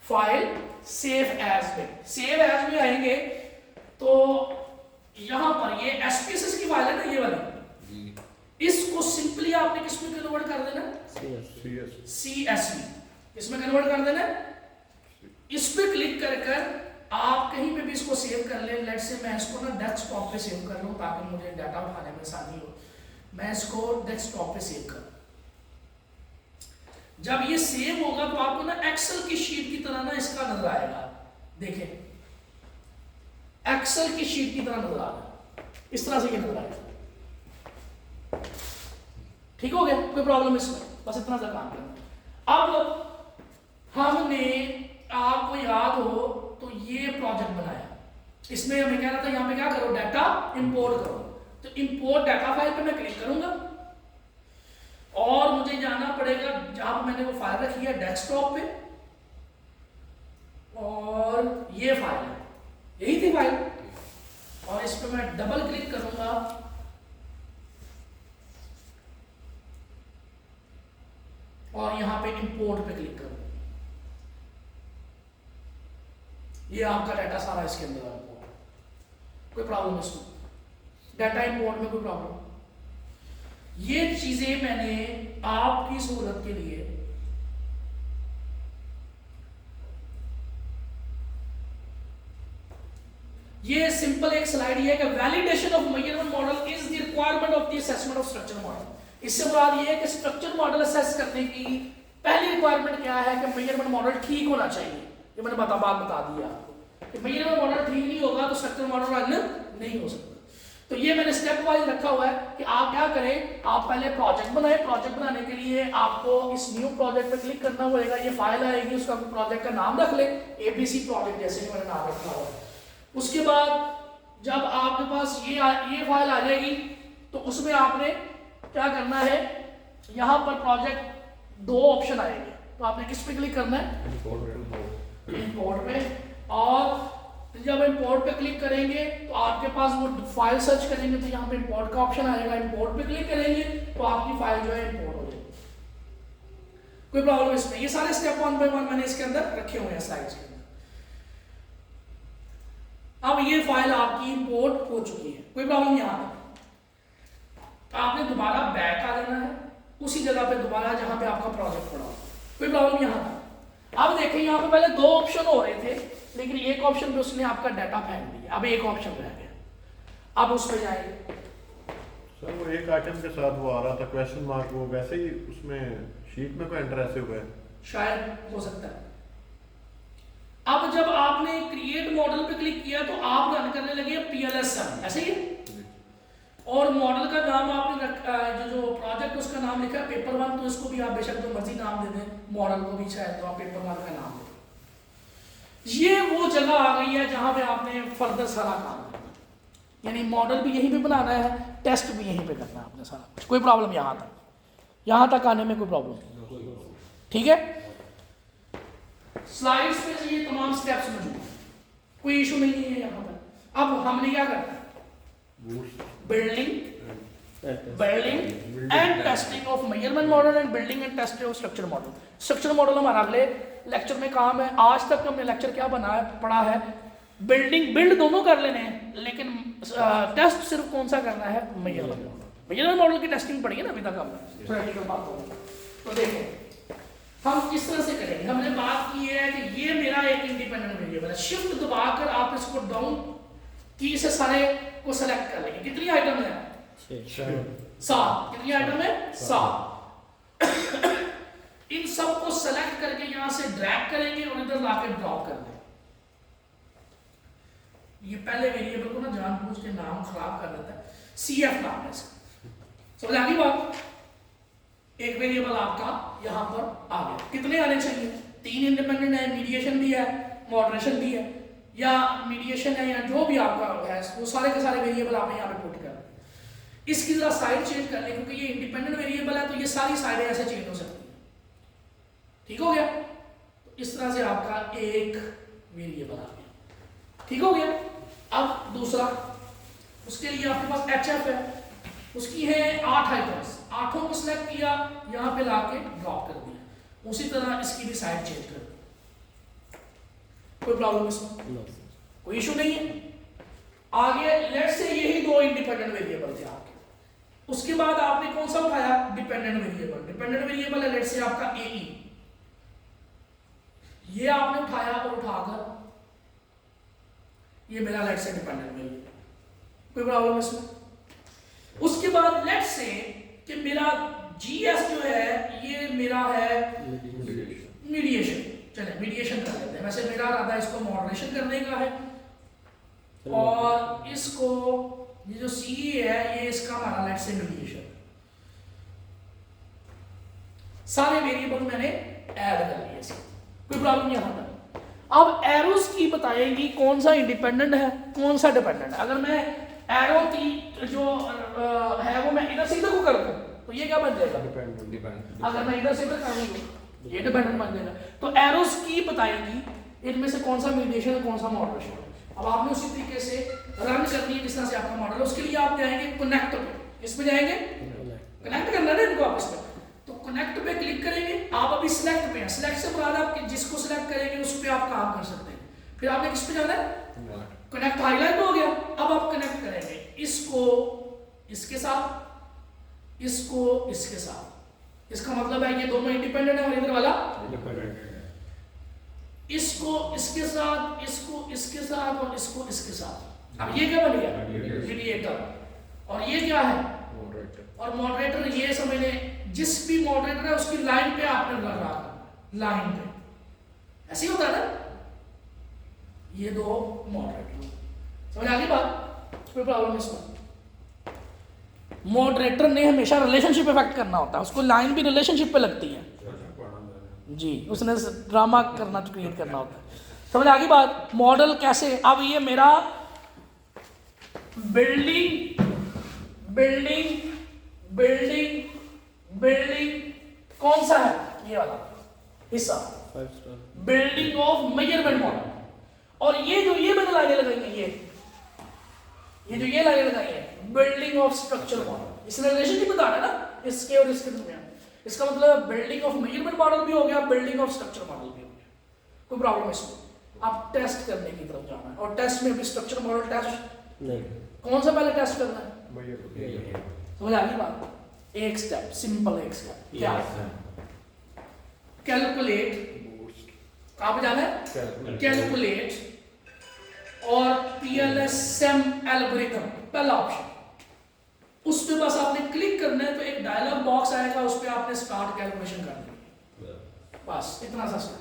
फाइल सेव एज में, सेव एज में आएंगे तो सिंपली आपने किस में कन्वर्ट कर देना, CS CSV, इसमें कन्वर्ट कर देना। इस पे क्लिक कर आप कहीं पे भी इसको सेव कर लें। लेट्स से मैं इसको ना डेस्कटॉप पे सेव कर लूं ताकि मुझे डाटा उठाने में आसानी हो। मैं इसको डेस्कटॉप पे सेव कर, जब ये सेव होगा तो आपको ना एक्सेल की शीट की तरह ना इसका नजर आएगा। देखें, एक्सेल की शीट की तरह नजर आ रहा है, इस तरह से ये नजर आएगा। ठीक हो गया, कोई प्रॉब्लम इसमें? बस इतना सा काम करना। अब हमने, आपको याद हो तो ये प्रोजेक्ट बनाया, इसमें हमें कह रहा था यहाँ पे क्या करो, डाटा इंपोर्ट करो। तो इंपोर्ट डाटा फाइल पे मैं क्लिक करूंगा और मुझे जाना पड़ेगा जहां पर मैंने वो फाइल रखी है डेस्कटॉप पे, और ये फाइल है, यही थी फाइल, और इस पे मैं डबल क्लिक करूंगा और यहां पे इंपोर्ट पे क्लिक करूंगा। ये आपका डाटा सारा इसके अंदर है, कोई प्रॉब्लम इसमें? डाटा इंपोर्ट में कोई प्रॉब्लम? ये चीजें मैंने आपकी सहूलत के लिए ये सिंपल एक स्लाइड है कि validation of measurement model is the requirement of the assessment of structure model. इससे मुराद ये है कि स्ट्रक्चर मॉडल असेस करने की पहली रिक्वायरमेंट क्या है कि मेजरमेंट मॉडल ठीक होना चाहिए। ये मैंने बात बता दिया आपको कि मेजरमेंट मॉडल ठीक नहीं होगा तो स्ट्रक्चर मॉडल रन नहीं हो सकता। तो ये मैंने स्टेप वाइज रखा हुआ है कि आप क्या करें, आप पहले प्रोजेक्ट बनाए। प्रोजेक्ट बनाने के लिए आपको इस न्यू प्रोजेक्ट पे क्लिक करना पड़ेगा, ये फाइल आएगी, उसका प्रोजेक्ट का नाम रख ले, ABC प्रोजेक्ट जैसे कि मैंने नाम रखा हुआ है। उसके बाद जब आपके पास ये फाइल आ जाएगी तो उसमें आपने क्या करना है, यहाँ पर प्रोजेक्ट 2 ऑप्शन आएंगे, तो आपने किस पे क्लिक करना है, इंपोर्ट पे। और जब इंपोर्ट पे क्लिक करेंगे तो आपके पास वो फाइल सर्च करेंगे तो यहाँ पे इंपोर्ट का ऑप्शन आएगा, इंपोर्ट पे क्लिक करेंगे तो आपकी फाइल जो है इंपोर्ट हो जाएगी। कोई प्रॉब्लम इसमें? ये सारे स्टेप 1 बाय 1 मैंने इसके अंदर रखे हुए हैं स्लाइड्स के अंदर। अब ये फाइल आपकी इंपोर्ट हो चुकी है, कोई प्रॉब्लम? यहाँ पर आपने दोबारा बैक आ जाना है उसी जगह पे दोबारा जहां पे आपका प्रोजेक्ट पड़ा हो, कोई प्रॉब्लम? यहाँ पर अब देखिए, यहाँ पे पहले 2 ऑप्शन हो रहे थे लेकिन एक ऑप्शन पे उसने आपका डाटा फेंक दिया, अब एक ऑप्शन रह गया, अब उस पे जाएंगे। सर वो एक आइटम के साथ वो आ रहा था क्वेश्चन मार्क, वो वैसे ही उसमें शीट में कोई एंटर ऐसे हुआ है? शायद हो सकता है। अब जब आपने क्रिएट मॉडल पे क्लिक किया तो आप रन करने लगे PLS सम, ऐसे ही। और मॉडल का नाम आपने जो प्रोजेक्ट उसका नाम लिखा है पेपर 1, तो इसको भी आप बेशक जो मर्जी नाम दे दें, मॉडल को भी चाहे तो आप पेपर 1 का नाम दें। ये वो जगह आ गई है जहां पे आपने फर्दर सारा काम करना, यानी मॉडल भी यहीं पे बनाना है, टेस्ट भी यहीं पे करना है आपने सारा कुछ। कोई प्रॉब्लम? यहाँ तक आने में कोई प्रॉब्लम? ठीक है, स्लाइड्स पे ये तमाम स्टेप्स मौजूद हैं, कोई इशू नहीं है यहाँ पर। अब हमने क्या करना है, building and testing of measurement model and building and testing of structure model. Structure model हमारा अगले लेक्चर में काम है। आज तक हमने लेक्चर क्या पढ़ा है, बिल्ड दोनों कर लेने हैं, लेकिन टेस्ट सिर्फ कौन सा करना है, मेजरमेंट मॉडल। मेजरमेंट मॉडल की टेस्टिंग पढ़ी है ना अभी तक हमने, प्रैक्टिकल बात होगी। तो देखो हम किस तरह से करेंगे। हमने बात की है कि ये मेरा एक इंडिपेंडेंट वेरिएबल है, शिफ्ट दबाकर आप इसको डाउन की से सारे को सेलेक्ट कर लेंगे। कितनी आइटम है? 7। कितनी आइटम है? 7। इन सब को सेलेक्ट करके यहां से ड्रैग करेंगे और इधर लाके ड्रॉप कर देंगे। ये पहले वेरिएबल को ना जानबूझ के नाम खराब कर देता है, CF नाम है इसका, समझ आ गई बात? एक वेरिएबल आपका यहां पर आ गया। कितने आने चाहिए? 3 इंडिपेंडेंट है, मीडिएशन भी है, मॉडरेशन भी है, या मीडिएशन है या जो भी आपका है, वो सारे के सारे वेरिएबल आप यहाँ पे पुट कर। इसकी जरा साइड चेंज कर लें क्योंकि ये इंडिपेंडेंट वेरिएबल है तो ये सारी साइडें ऐसे चेंज हो सकती है। ठीक हो गया? तो इस तरह से आपका एक वेरिएबल आ गया। ठीक हो गया? अब दूसरा, उसके लिए आपके पास HF है, उसकी है 8 आइटम्स, 8 को सिलेक्ट किया, यहाँ पे लाके ड्रॉप कर दिया। उसी तरह इसकी भी साइड चेंज कर दी। कोई प्रॉब्लम इसमें? कोई इशू नहीं है। आगे लेट्स से यही 2 इंडिपेंडेंट वेरिएबल थे आपके, उसके बाद आपने कौन सा उठाया, डिपेंडेंट वेरिएबल। डिपेंडेंट वेरिएबल है लेट्स से आपका AE, ये आपने उठाया और उठाकर ये मेरा लेट्स से डिपेंडेंट वेरिएबल, कोई प्रॉब्लम इसमें। उसके बाद लेट्स से कि मेरा GS जो है ये मेरा है मीडिएशन, चले मीडिएशन कर लेते हैं। वैसे मेरा इरादा इसको मॉडरेशन करने का है, और इसको ये जो CE है ये इसका हमारा लेट्स से मीडिएशन। सारे वेरिएबल मैंने ऐड कर लिए, कोई प्रॉब्लम नहीं आता। अब एरोस की बताएंगी कौन सा इंडिपेंडेंट है कौन सा डिपेंडेंट है। अगर मैं एरो की जो है वो मैं इधर से इधर को कर दूं तो ये क्या बन जाएगा, डिपेंडेंट। अगर मैं इधर से इधर कर दूं ये डिपेंडेंट बन जाएगा। तो एरोस की बताएंगी इनमें से कौन सा मीडिएशन है कौन सा मॉडरेशन है। अब आपने उसी तरीके से रन करनी है जिस तरह से आपका मॉडल है। उसके लिए आप जाएंगे कनेक्ट पे, इसमें जाएंगे कनेक्ट करना है इनको आपस में, तो कनेक्ट पे क्लिक करेंगे। आप अभी सिलेक्ट पे हैं, सिलेक्ट से मुराद आप जिसको सिलेक्ट करेंगे उस पे आप काम कर सकते हैं। फिर आपने किस पे जाना है, कनेक्ट हाईलाइट हो गया। अब आप कनेक्ट करेंगे इसको इसके साथ, इसको इसके साथ। इसका मतलब है ये दोनों इंडिपेंडेंट है और इधर वाला इंडिपेंडेंट। इसको इसके साथ, इसको इसके साथ और इसको इसके साथ। अब ये क्या बन गया, मीडिएटर। और ये क्या है, मॉडरेटर। और मॉडरेटर ये समझ लें जिस भी मॉडरेटर है उसकी लाइन पे आपने लगा लाइन पे, ऐसे ही होता है ना। ये दो मॉडरेटर, समझ आ गई बात, कोई प्रॉब्लम इसमें। मॉडरेटर ने हमेशा रिलेशनशिप इफेक्ट करना होता है, उसको लाइन भी रिलेशनशिप पे लगती है जी, उसने ड्रामा करना क्रिएट करना होता है। समझ आ गई बात। मॉडल कैसे, अब ये मेरा बिल्डिंग बिल्डिंग बिल्डिंग बिल्डिंग कौन सा है, ये वाला हिस्सा, बिल्डिंग ऑफ मेजरमेंट मॉडल। और ये जो ये मैंने लाइनें लगाई हैं, ये जो ये लाइनें लगाई हैं बिल्डिंग ऑफ स्ट्रक्चर मॉडल, इसने रिलेशनशिप बताना है ना इसके और इसके दरमियान। इसका मतलब बिल्डिंग ऑफ मेजरमेंट मॉडल भी हो गया, बिल्डिंग ऑफ स्ट्रक्चर मॉडल भी हो गया, कोई प्रॉब्लम इसमें। आप टेस्ट करने की तरफ जाना है, और टेस्ट में भी स्ट्रक्चर मॉडल टेस्ट नहीं, कौन सा पहले टेस्ट करना है, समझ आ गई बात। एक स्टेप सिंपल, एक स्टेप क्या है, कैलकुलेट, कहां पे जाना है, कैलकुलेट और PLSM एल्गोरिथम, पहला ऑप्शन। उस पे बस आपने क्लिक करना है तो एक डायलॉग बॉक्स आएगा, उस पे आपने स्टार्ट कैलकुलेशन करनी है, बस इतना सा स्टेप।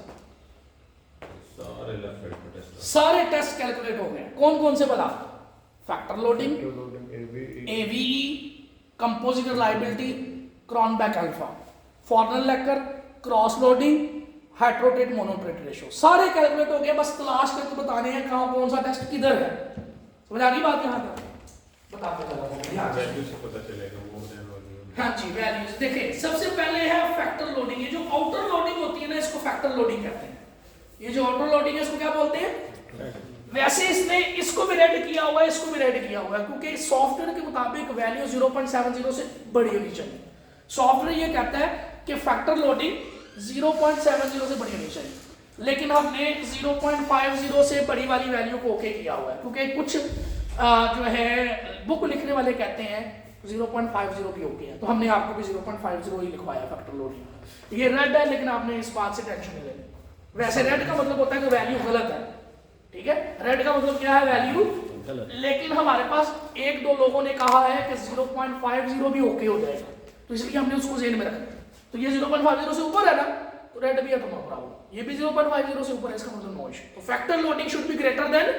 सारे टेस्ट कैलकुलेट हो गए। कौन कौन से बता, factor loading, AVE, composite reliability, Cronbach alpha, former लेकर, क्रॉस लोडिंग, हाइड्रोटेट मोनोट्रेट रेशियो, सारे कैलकुलेट हो गए। बस तलाश करके बताने हैं कहां कौन सा टेस्ट किधर है। समझ आ गई बात, यहां तक बताते चला पता चलेगा। हाँ जी, वैल्यूज देखिए। सबसे पहले है फैक्टर लोडिंग। ये जो आउटर लोडिंग होती है ना इसको फैक्टर लोडिंग कहते हैं। ये जो आउटर लोडिंग है इसको क्या बोलते हैं। वैसे इसने इसको भी रेड किया हुआ है, इसको भी रेड किया हुआ है, क्योंकि सॉफ्टवेयर के मुताबिक वैल्यू 0.70 से बड़ी होनी चाहिए। सॉफ्टवेयर ये कहता है कि फैक्टर लोडिंग 0.70 से बड़ी होनी चाहिए, लेकिन हमने 0.50 से बड़ी वाली वैल्यू को ओके किया हुआ है, क्योंकि कुछ जो है बुक लिखने वाले कहते हैं 0.50 की ओके है, तो हमने आपको भी 0.50 ही लिखवाया फैक्टर लोडिंग। ये रेड है, लेकिन आपने इस बात से टेंशन नहीं लेनी। वैसे रेड का मतलब होता है कि वैल्यू गलत है, ठीक है। रेड का मतलब क्या है, वैल्यू गलत। लेकिन हमारे पास एक दो लोगों ने कहा है कि 0.50 भी ओके हो जाएगा, तो इसलिए हमने उसको जेन में रखा। तो ये 0.50 से ऊपर है ना, तो रेड भी है, तो नो प्रॉब्लम। ये भी 0.50 से ऊपर है, इसका मतलब नो इशू। तो factor loading should be greater then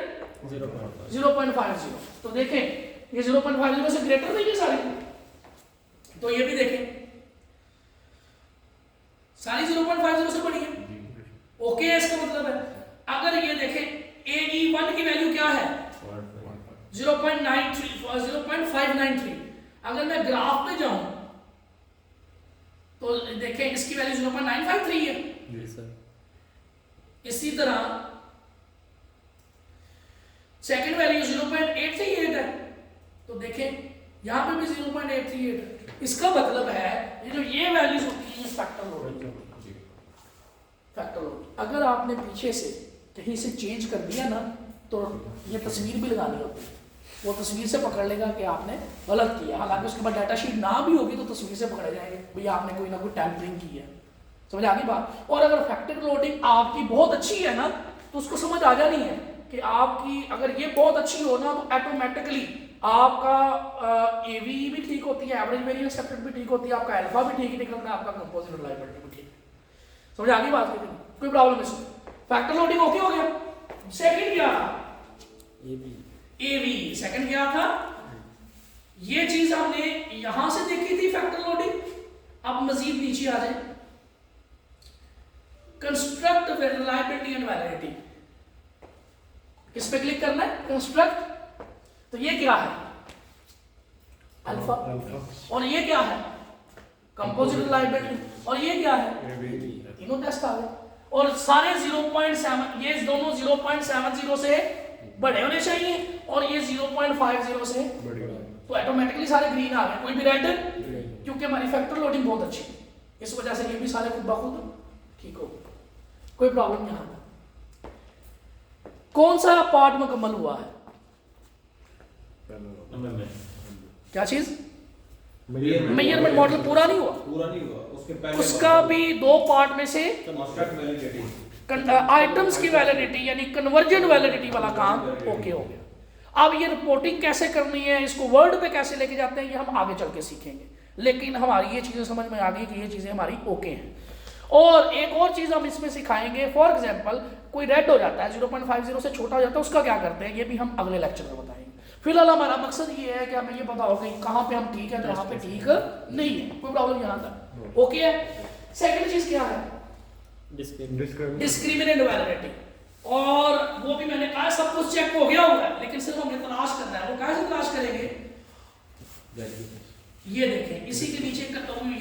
0.50। तो देखें ये 0.50 से ग्रेटर नहीं है सारी, तो ये भी देखें सारी 0.50 से बड़ी है, ओके है इसका मतलब है। अगर ये देखें AE1 की वैल्यू क्या है 0.593। अगर मैं ग्राफ पे जाऊं तो देखें इसकी वैल्यू 0.953 है। इसी तरह सेकंड वैल्यू 0.838 है, तो देखें यहां पे भी 0.838 है। इसका मतलब है ये जो ये वैल्यूज होती है फैक्टर लोडिंग। फैक्टर लोडिंग अगर आपने पीछे से कहीं से चेंज कर दिया ना, तो ये तस्वीर भी लगानी होती है। वो तस्वीर से पकड़ लेगा कि आपने गलत किया, हालांकि उसके बाद डाटा शीट ना भी होगी तो तस्वीर से पकड़े जाएंगे भैया आपने कोई ना कोई टैंपरिंग की है। समझ आ गई बात। और अगर फैक्टर लोडिंग आपकी बहुत अच्छी है ना तो उसको समझ आ जानी है कि आपकी अगर ये बहुत अच्छी हो ना तो ऑटोमेटिकली आपका एवी भी ठीक होती है, एवरेज वेरिएंस एक्सेप्टेड भी ठीक होती है, आपका अल्फा भी ठीक निकलता है, आपका कंपोजिट रिलायबिलिटी भी ठीक। समझ आ गई बात की कोई प्रॉब्लम इसमें। फैक्टर लोडिंग ओके हो गया। सेकंड क्या था? एवी। सेकंड क्या था? ये चीज हमने यहां से देखी थी फैक्टर लोडिंग। अब मजीद नीचे आ जाए, कंस्ट्रक्ट रिलायबिलिटी एंड वैलिडिटी, किस पे क्लिक करना है? कंस्ट्रक्ट। तो ये क्या है? अल्फा। और ये क्या है? Composite reliability. और ये क्या है? तीनों टेस्ट आ गए और सारे 0.7, ये दोनों 0.70 से बड़े होने चाहिए और ये 0.50 से बड़े। तो ऑटोमेटिकली सारे ग्रीन आ गए, कोई भी रेड, क्योंकि हमारी फैक्टर लोडिंग बहुत अच्छी है, इस वजह से ये भी सारे खुद ब खुद ठीक हो। कोई प्रॉब्लम यहां पर। कौन सा पार्ट मुकम्मल हुआ है? क्या चीज? मेजरमेंट मॉडल पूरा नहीं हुआ। उसके पहले उसका भी दो पार्ट में से आइटम्स की वैलिडिटी यानी कन्वर्जन वैलिडिटी वाला काम ओके हो गया। अब ये रिपोर्टिंग कैसे करनी है, इसको वर्ड पे कैसे लेके जाते हैं, ये हम आगे चल के सीखेंगे। लेकिन हमारी ये चीजें समझ में आ गई कि ये चीजें हमारी ओके हैं। और एक और चीज हम इसमें सिखाएंगे, फॉर एग्जांपल कोई रेड हो जाता है, 0.50 से छोटा हो जाता है, उसका क्या करते हैं, ये भी हम अगले लेक्चर में बताएंगे। फिलहाल हमारा मकसद ये है कि हमें ये पता हो कि कहाँ पे हम ठीक है, कहाँ पे ठीक नहीं है। कोई प्रॉब्लम यहाँ तक ओके है। सेकंड चीज क्या है? Discriminant validity. और वो भी मैंने कहा सब कुछ चेक हो गया होगा, लेकिन सिर्फ हमें तलाश करना है। वो कैसे तलाश करेंगे? ये देखें, इसी के नीचे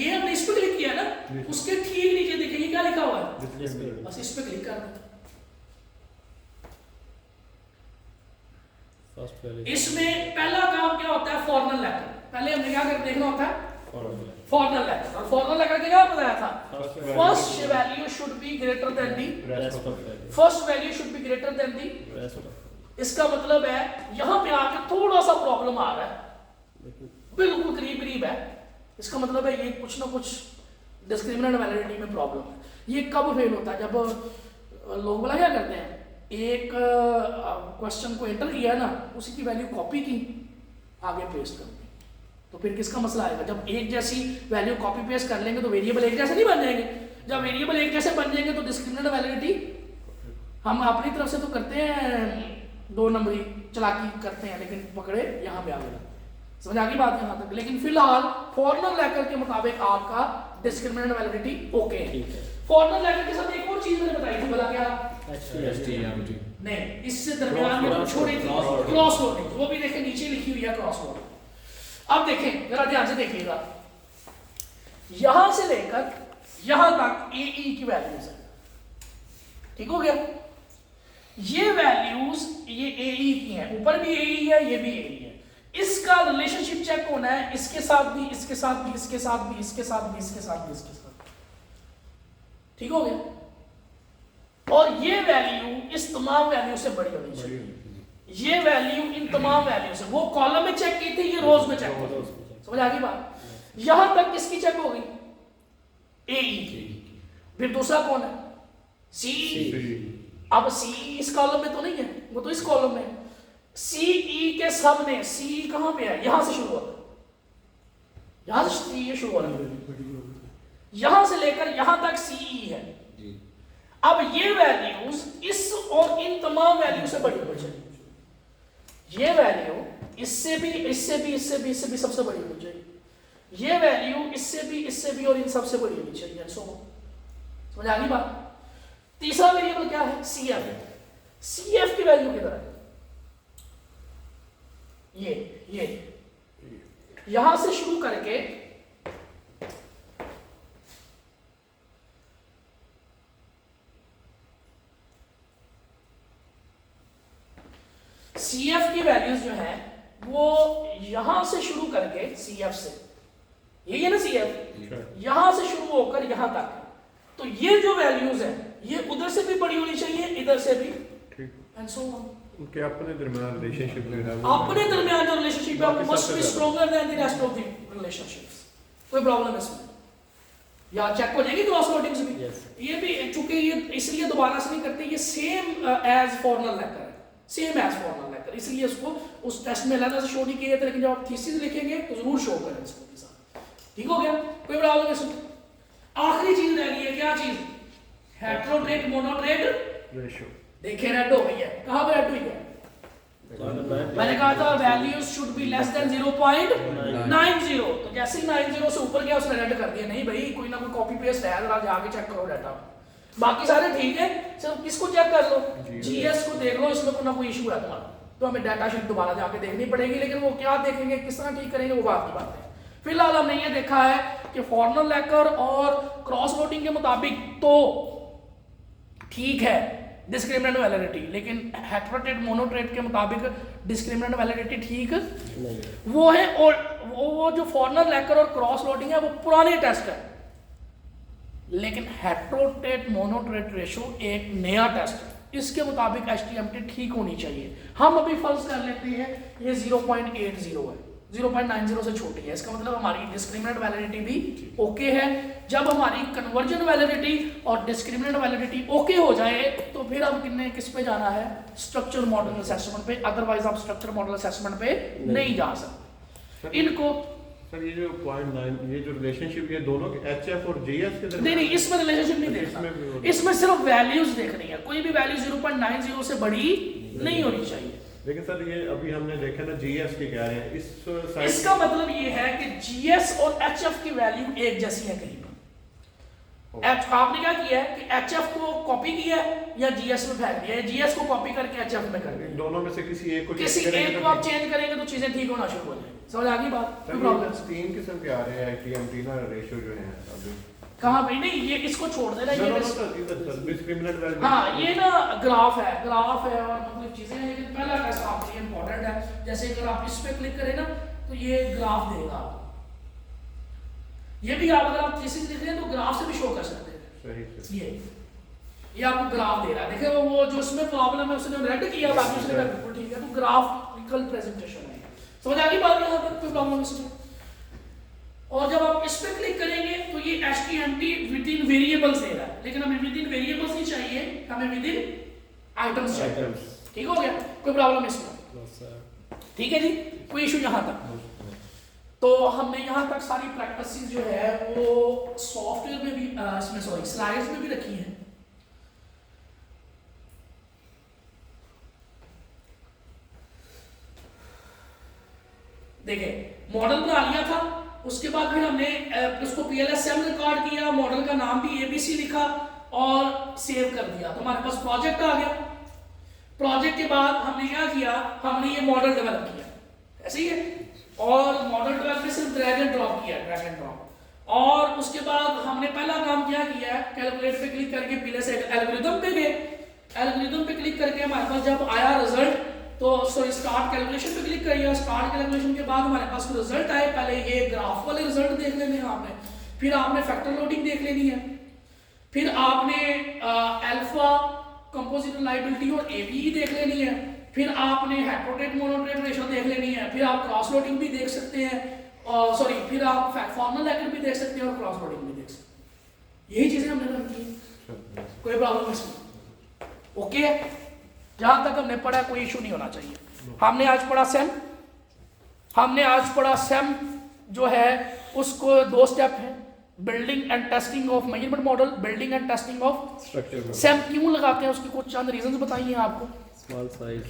ये हमने इस पे क्लिक किया ना, उसके ठीक नीचे देखें ये क्या लिखा हुआ है, बस इस पे क्लिक करना। इसमें पहला काम क्या होता है? Formal letter. पहले हमने क्या कर देखना होता है? Formal letter. और फॉर्मल लेटर के क्या बताया था? First value should be greater than the first value should be greater than the. इसका मतलब है यहां पे आके थोड़ा सा प्रॉब्लम आ रहा है, बिल्कुल करीब है। इसका मतलब है ये कुछ ना कुछ डिस्क्रिमिनेंट वैलिडिटी में प्रॉब्लम है। ये कब फेल होता है? जब लोग बोला क्या करते हैं, एक क्वेश्चन को एंटर किया ना, उसी की वैल्यू कॉपी की आगे पेस्ट कर दी, तो फिर किसका मसला आएगा? जब एक जैसी वैल्यू कॉपी पेस्ट कर लेंगे तो वेरिएबल एक जैसे नहीं बन जाएंगे। जब वेरिएबल एक जैसे बन जाएंगे तो डिस्क्रिमिनेंट वैलिडिटी हम अपनी तरफ से तो करते हैं, 2 नंबरी चालाकी करते हैं, लेकिन पकड़े यहाँ पे आ गए। समझ आ गई बात यहाँ तक। लेकिन फिलहाल फॉर्मल लेटर के मुताबिक आपका डिस्क्रिमिनेंट वैलिडिटी ओके है। फॉर्मल लेटर के साथ एक और चीज मैंने बताई थी, बोला क्या? HTML नहीं, इससे दरमियान में छोड़ी थी क्रॉस वर्डिंग, वो भी देखें नीचे लिखी हुई है क्रॉस वर्डिंग। अब देखें जरा ध्यान से देखिएगा, यहां से लेकर यहां तक AE की वैल्यूज है, ठीक हो गया? ये वैल्यूज ये AE की हैं, ऊपर भी AE है, ये भी AE है। इसका रिलेशनशिप चेक होना है इसके साथ भी, इसके साथ भी, इसके साथ भी, इसके साथ भी, इसके साथ भी, इसके साथ, ठीक हो गया? और ये वैल्यू इस तमाम वैल्यू से बड़ी होनी चाहिए। ये वैल्यू इन तमाम वैल्यू से, वो कॉलम में चेक की थी, ये रोज में चेक होगी। समझ आ गई बात? यहां तक किसकी चेक हो गई? AE की। फिर दूसरा कौन है? CE। अब CE इस कॉलम में तो नहीं है, वो तो इस कॉलम में है। CE के सब में CE कहां पे है? यहां से शुरू होता है, यहां से CE शुरू हो रहा है, यहां से लेकर यहां तक CE है। अब ये वैल्यूज इस और इन तमाम वैल्यू से बड़ी होनी चाहिए। ये वैल्यू इससे भी, इससे भी, इससे भी, इससे भी सबसे बड़ी होनी चाहिए। ये वैल्यू इससे भी, इससे भी और इन सबसे बड़ी होनी चाहिए। समझ आ गई बात? तीसरा वेरिएबल क्या है? CF। CF की वैल्यू किधर है? ये यहां से शुरू करके CF की वैल्यूज जो है वो यहां से शुरू करके CF से, यही है ना CF, यहां से शुरू होकर यहां तक, तो ये जो वैल्यूज है ये उधर से भी बड़ी होनी चाहिए, इधर से भी, एंड सो ऑन। उनके अपने दरमियान रिलेशनशिप जो है वो अपने दरमियान जो रिलेशनशिप है वो बाकी मस्ट सबसे बी ज्यादा। Stronger than the rest of the relationships. कोई प्रॉब्लम इसमें या चेक हो जाएगी क्रॉस लोडिंग्स भी। Yes. ये भी चूंकि ये इसलिए दोबारा से नहीं करते, ये सेम एज फॉर्मल लेकर है, सेम एज फॉर्मल लेकर, इसलिए इसको उस टेस्ट में अलग से शो नहीं किया था, लेकिन जब आप थीसिस लिखेंगे तो जरूर शो करें इसको के साथ। ठीक हो गया, कोई प्रॉब्लम इसमें? आखिरी चीज रह गई है, क्या चीज? हेट्रोट्रेट मोनोट्रेट रेशियो। देखिए रेड हो गई है, कहां पे रेड हुई है? मैंने कहा था values should be less than 0.90, तो जैसे ही 90 से ऊपर गया उसने रेड कर दिया। नहीं भाई, कोई ना कोई कॉपी पेस्ट है, जरा जाके चेक करो डाटा। बाकी सारे ठीक है, सिर्फ किसको चेक कर लो, जीएस को देख लो, इसमें कोई ना कोई इशू है तुम्हारा, तो हमें डाटा शीट दोबारा जाके देखनी पड़ेगी। लेकिन वो क्या देखेंगे, किस तरह ठीक करेंगे, वो बात की बात है। फिलहाल हमने ये देखा है कि फॉर्मल लेकर और क्रॉस वोटिंग के मुताबिक तो ठीक है डिस्क्रिमिनेंट वैलिडिटी, लेकिन हेट्रोट्रेट मोनोट्रेट के मुताबिक डिस्क्रिमिनेंट वैलिडिटी ठीक नहीं वो है। और वो जो फॉर्मल लेकर और क्रॉस लोडिंग है वो पुराने टेस्ट है, लेकिन हेट्रोट्रेट मोनोट्रेट रेशो एक नया टेस्ट है। इसके मुताबिक एचटीएमटी ठीक होनी चाहिए। हम अभी फर्ज कर लेते हैं ये 0.80 है, 0.90 से छोटी है, इसका मतलब हमारी डिस्क्रिमिनेंट वैलिडिटी भी ओके है। जब हमारी कन्वर्जन वैलिडिटी और डिस्क्रिमिनेंट वैलिडिटी ओके हो जाए तो फिर हम किस पे जाना है, स्ट्रक्चर मॉडल असेसमेंट पे, अदरवाइज आप स्ट्रक्चर मॉडल असेसमेंट पे नहीं जा सकते। इनको सर ये जो 0.9 ये जो रिलेशनशिप ये दोनों के एचएफ और जीएस के दरमियान नहीं, इसमें रिलेशनशिप नहीं इसमें भी देखना, होता है। इसमें सिर्फ वैल्यूज देखनी है। कोई भी वैल्यू 0.90 से बड़ी नहीं होनी चाहिए। लेकिन सर ये अभी हमने देखा ना जीएस के कह रहे हैं इस साइड इसका मतलब ये है कि जीएस और एचएफ की वैल्यू एक जैसी है कहीं पर। आपने क्या किया है कि एचएफ को कॉपी किया है या जीएस में फेंक दिया है, जीएस को कॉपी करके एचएफ में कर दिया। दोनों में से किसी एक को किसी change करेंगे एक तो को आप चेंज करेंगे तो चीजें ठीक होना शुरू हो जाएंगी। समझ आ गई बात? सर, कोई ये प्रॉब्लम? 3 किस्म के आ रहे हैं टीएमटी ना रेशियो जो है अभी कहां भाई? नहीं, ये इसको छोड़ देना, ये बस डिस्क्रिमिनेंट वैल्यू। हाँ, ये ना ग्राफ है और मतलब चीजें हैं, लेकिन पहला टेस्ट आपके लिए इंपॉर्टेंट है। जैसे अगर आप इस पे क्लिक करें ना तो ये ग्राफ देगा आपको। ये भी आप अगर आप थीसिस लिख रहे हैं तो ग्राफ से भी शो कर सकते हैं। सही ये आपको ग्राफ दे रहा है। देखिए वो जो उसमें प्रॉब्लम है उसने रेड किया, बाकी उसने कहा बिल्कुल ठीक है, तो ग्राफिकल प्रेजेंटेशन है। समझ आ गई बात? यहाँ तक कोई प्रॉब्लम इसमें? और जब आप इस पे क्लिक करेंगे तो ये एचटीएमटी विद इन वेरिएबल्स दे रहा है, लेकिन हमें विद इन वेरिएबल्स नहीं चाहिए, हमें विद इन आइटम्स चाहिए। ठीक हो गया, कोई प्रॉब्लम इसमें? ठीक है जी, कोई इशू यहाँ तक? तो हमने यहाँ तक सारी प्रैक्टिस जो है वो सॉफ्टवेयर में भी इसमें सॉरी स्लाइड्स में भी रखी है। देखिए मॉडल बना लिया था, उसके बाद फिर हमने उसको PLSM रिकॉर्ड किया, मॉडल का नाम भी ABC लिखा और सेव कर दिया, तो हमारे पास प्रोजेक्ट आ गया। प्रोजेक्ट के बाद हमने क्या किया, हमने ये मॉडल डेवलप किया, ऐसे ही है। और मॉडल डेवलप में सिर्फ ड्रैग एंड ड्रॉप किया, ड्रैग एंड ड्रॉप। और उसके बाद हमने पहला काम क्या किया, कैलकुलेट पे क्लिक करके पहले से एल्गोरिथम पे गए। एल्गोरिथम पे क्लिक करके हमारे पास जब आया रिजल्ट तो सॉरी स्टार्ट कैलकुलेशन पे क्लिक करिए। स्टार्ट कैलकुलेशन के बाद हमारे पास रिजल्ट आए, पहले ये ग्राफ वाले रिजल्ट देख लेने हैं आपने, फिर आपने फैक्टर लोडिंग देख लेनी है, फिर आपने अल्फा कंपोजिट रिलायबिलिटी और ABE देख लेनी है, फिर आपने हेट्रोट्रेट मोनोट्रेट रेशियो देख लेनी है, फिर आप क्रॉस लोडिंग भी देख सकते हैं, सॉरी फिर आप फॉर्मल लेकर भी देख सकते हैं और क्रॉस लोडिंग भी देख सकते हैं। यही चीजें हमने रन की, कोई प्रॉब्लम इसमें? ओके, जहां तक हमने पढ़ा कोई इशू नहीं होना चाहिए। हमने आज पढ़ा सेम जो है उसको 2 स्टेप है, building and testing of measurement model, building and testing of structure same क्यों लगाते हैं उसके कुछ चंद रीजंस बताइए आपको। Small size.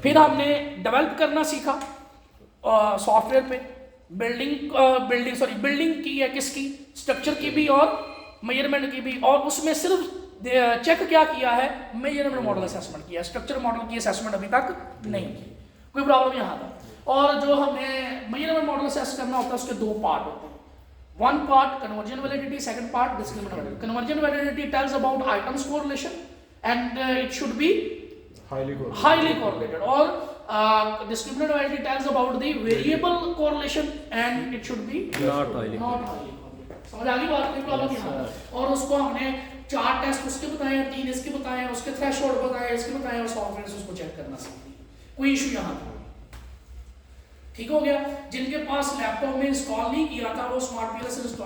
फिर हमने डेवलप करना सीखा सॉफ्टवेयर पे, बिल्डिंग की है किसकी, स्ट्रक्चर की भी और मेजरमेंट की भी, और उसमें सिर्फ चेक क्या किया है, मेजरमेंट मॉडल असेसमेंट किया, स्ट्रक्चर मॉडल की असेसमेंट अभी तक नहीं की। कोई प्रॉब्लम यहाँ था। और जो हमें मेजरमेंट मॉडल असेस करना होता है उसके 2 पार्ट होते हैं, 1 part conversion validity, 2nd part discriminant validity. Conversion validity tells about items correlation and it should be highly correlated, or discriminant validity tells about the variable correlation and it should be Not highly correlated। समझ आ गई बात? कोई problem नहीं है। और उसको हमने 4 test उसके बताए हैं, 3 इसके बताए हैं, उसके थ्रेशोल्ड बताए, इसके बताए, और सॉफ्टवेयर से उसको चेक करना सीखी। कोई इशू यहाँ पर ठीक हो गया। जिनके पास लैपटॉप में इंस्टॉल नहीं किया था वो स्मार्ट पीएलएस इंस्टॉल